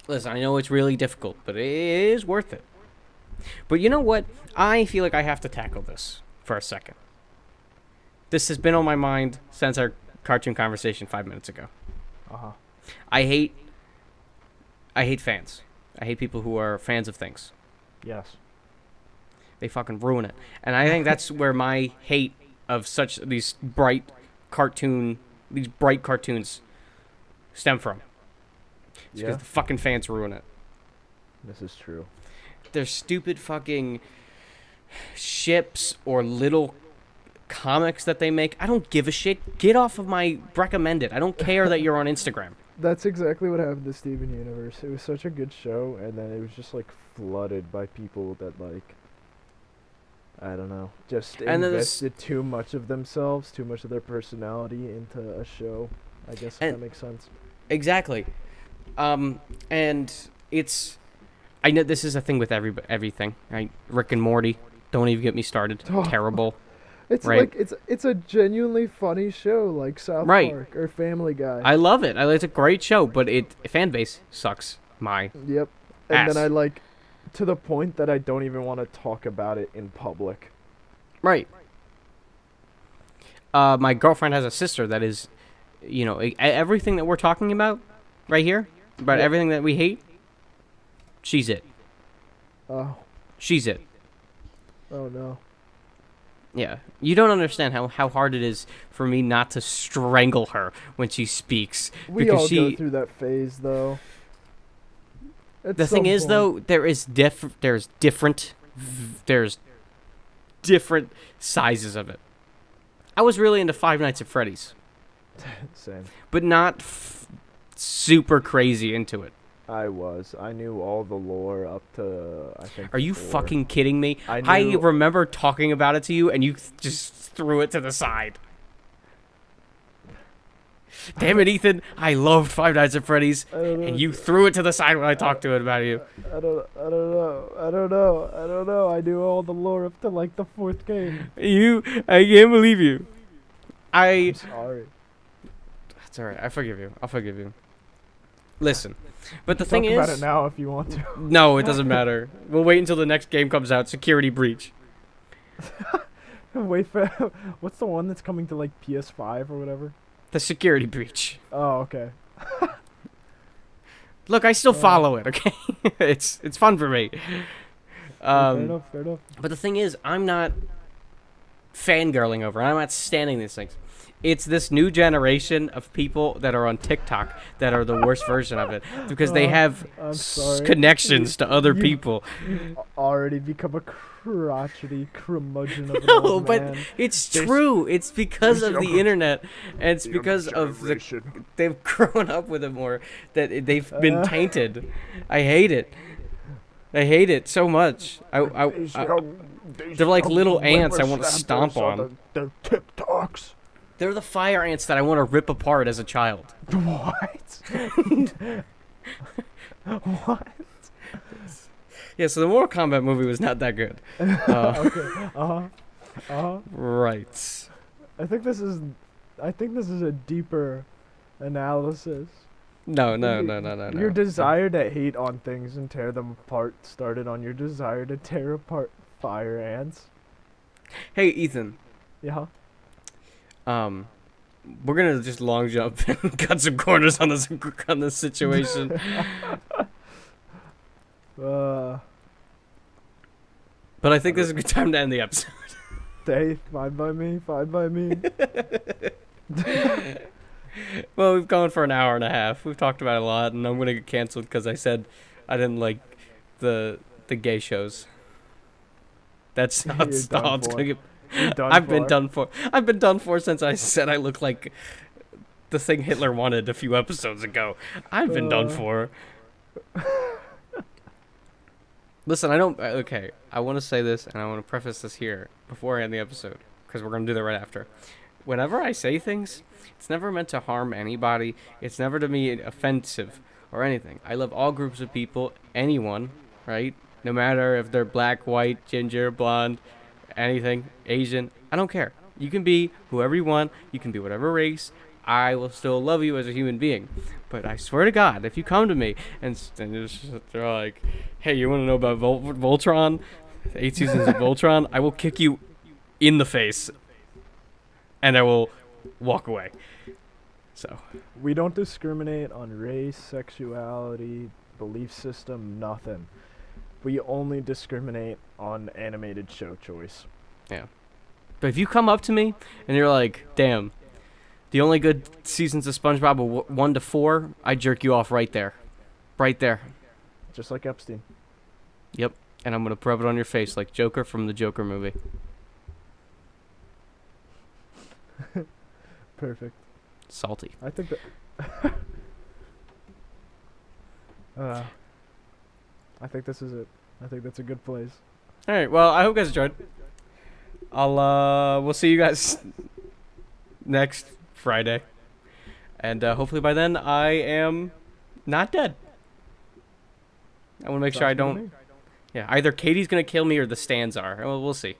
Listen, I know it's really difficult, but it is worth it. But you know what? I feel like I have to tackle this for a second. This has been on my mind since our cartoon conversation 5 minutes ago. Uh-huh. I hate fans. I hate people who are fans of things. Yes. They fucking ruin it. And I think that's where my hate of these bright cartoons stem from. It's because the fucking fans ruin it. This is true. Their stupid fucking ships or little comics that they make. I don't give a shit. Get off of my recommended. I don't care that you're on Instagram. That's exactly what happened to Steven Universe. It was such a good show, and then it was just, like, flooded by people that, like, I don't know, just And then invested too much of themselves, too much of their personality into a show. I guess if that makes sense. Exactly. And it's... I know this is a thing with everything. Right? Rick and Morty. Don't even get me started. Oh. Terrible. It's right. like it's a genuinely funny show, like South Park or Family Guy. I love it. It's a great show, but fan base sucks. Yep. And then I like, to the point that I don't even want to talk about it in public. Right. My girlfriend has a sister that is, everything that we're talking about right here, about everything that we hate, she's it. Oh. She's it. Oh no. Yeah. You don't understand how hard it is for me not to strangle her when she speaks. We all go through that phase, though. The thing is, though, there's different sizes of it. I was really into Five Nights at Freddy's. Same. But not super crazy into it. I knew all the lore up to, I think, Are you 4. fucking kidding me? I remember talking about it to you, and you just threw it to the side. Damn it, Ethan. I loved Five Nights at Freddy's, and you threw it to the side when I talked to it about you. I don't know. I knew all the lore up to, like, the 4th game. I can't believe you. I'm sorry. It's alright. I forgive you. I'll forgive you. Listen. But the Talk thing is... about it now if you want to. No, it doesn't matter. We'll wait until the next game comes out. Security Breach. Wait for... What's the one that's coming to, like, PS5 or whatever? The Security Breach. Oh, okay. Look, I still follow it, okay? It's fun for me. Fair enough. But the thing is, I'm not fangirling over it. I'm not standing these things. It's this new generation of people that are on TikTok that are the worst version of it, because they have connections to other people. You've already become a crotchety curmudgeon of an No, old but man. it's true. It's because of the internet, and it's because of they've grown up with it more, that they've been tainted. I hate it. I hate it so much. They're like little ants I want to stomp on. The TikToks. They're the fire ants that I want to rip apart as a child. What? What? Yeah, so the Mortal Kombat movie was not that good. Okay. Right. I think this is a deeper analysis. No. Your desire to hate on things and tear them apart started on your desire to tear apart fire ants. Hey, Ethan. Yeah. We're gonna just long jump and cut some corners on this situation. But I think this is a good time to end the episode. Hey, fine by me. Well, we've gone for an hour and a half. We've talked about it a lot, and I'm gonna get canceled because I said I didn't like the gay shows. That's how it's gonna get. I've been done for. I've been done for since I said I look like the thing Hitler wanted a few episodes ago. I've been done for. Listen, I don't. Okay, I want to say this, and I want to preface this here before I end the episode, because we're gonna do that right after. Whenever I say things, it's never meant to harm anybody. It's never to be offensive or anything. I love all groups of people, anyone, right? No matter if they're black, white, ginger, blonde, anything, Asian. I don't care. You can be whoever you want. You can be whatever race. I will still love you as a human being. But I swear to God, if you come to me and they're like, hey, you want to know about Voltron? 8 seasons of Voltron? I will kick you in the face. And I will walk away. So. We don't discriminate on race, sexuality, belief system, nothing. We only discriminate on animated show choice. Yeah. But if you come up to me and you're like, damn, the only good seasons of SpongeBob are 1 to 4, I jerk you off right there. Right there. Just like Epstein. Yep. And I'm going to rub it on your face like Joker from the Joker movie. Perfect. Salty. I think that... I think this is it. I think that's a good place. All right. Well, I hope you guys enjoyed. We'll see you guys next Friday. And hopefully by then I am not dead. I want to make sure I don't. Yeah, either Katie's going to kill me or the stands are. Well, we'll see.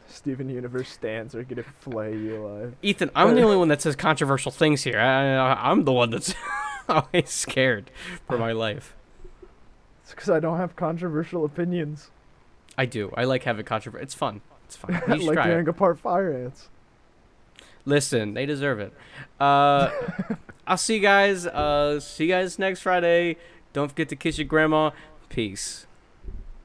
Steven Universe stands are going to flay you alive. Ethan, I'm the only one that says controversial things here. I'm the one that's always scared for my life. It's because I don't have controversial opinions. I do. I like having controversy. It's fun. It's fun. I like tearing apart fire ants. Listen, they deserve it. I'll see you guys. See you guys next Friday. Don't forget to kiss your grandma. Peace.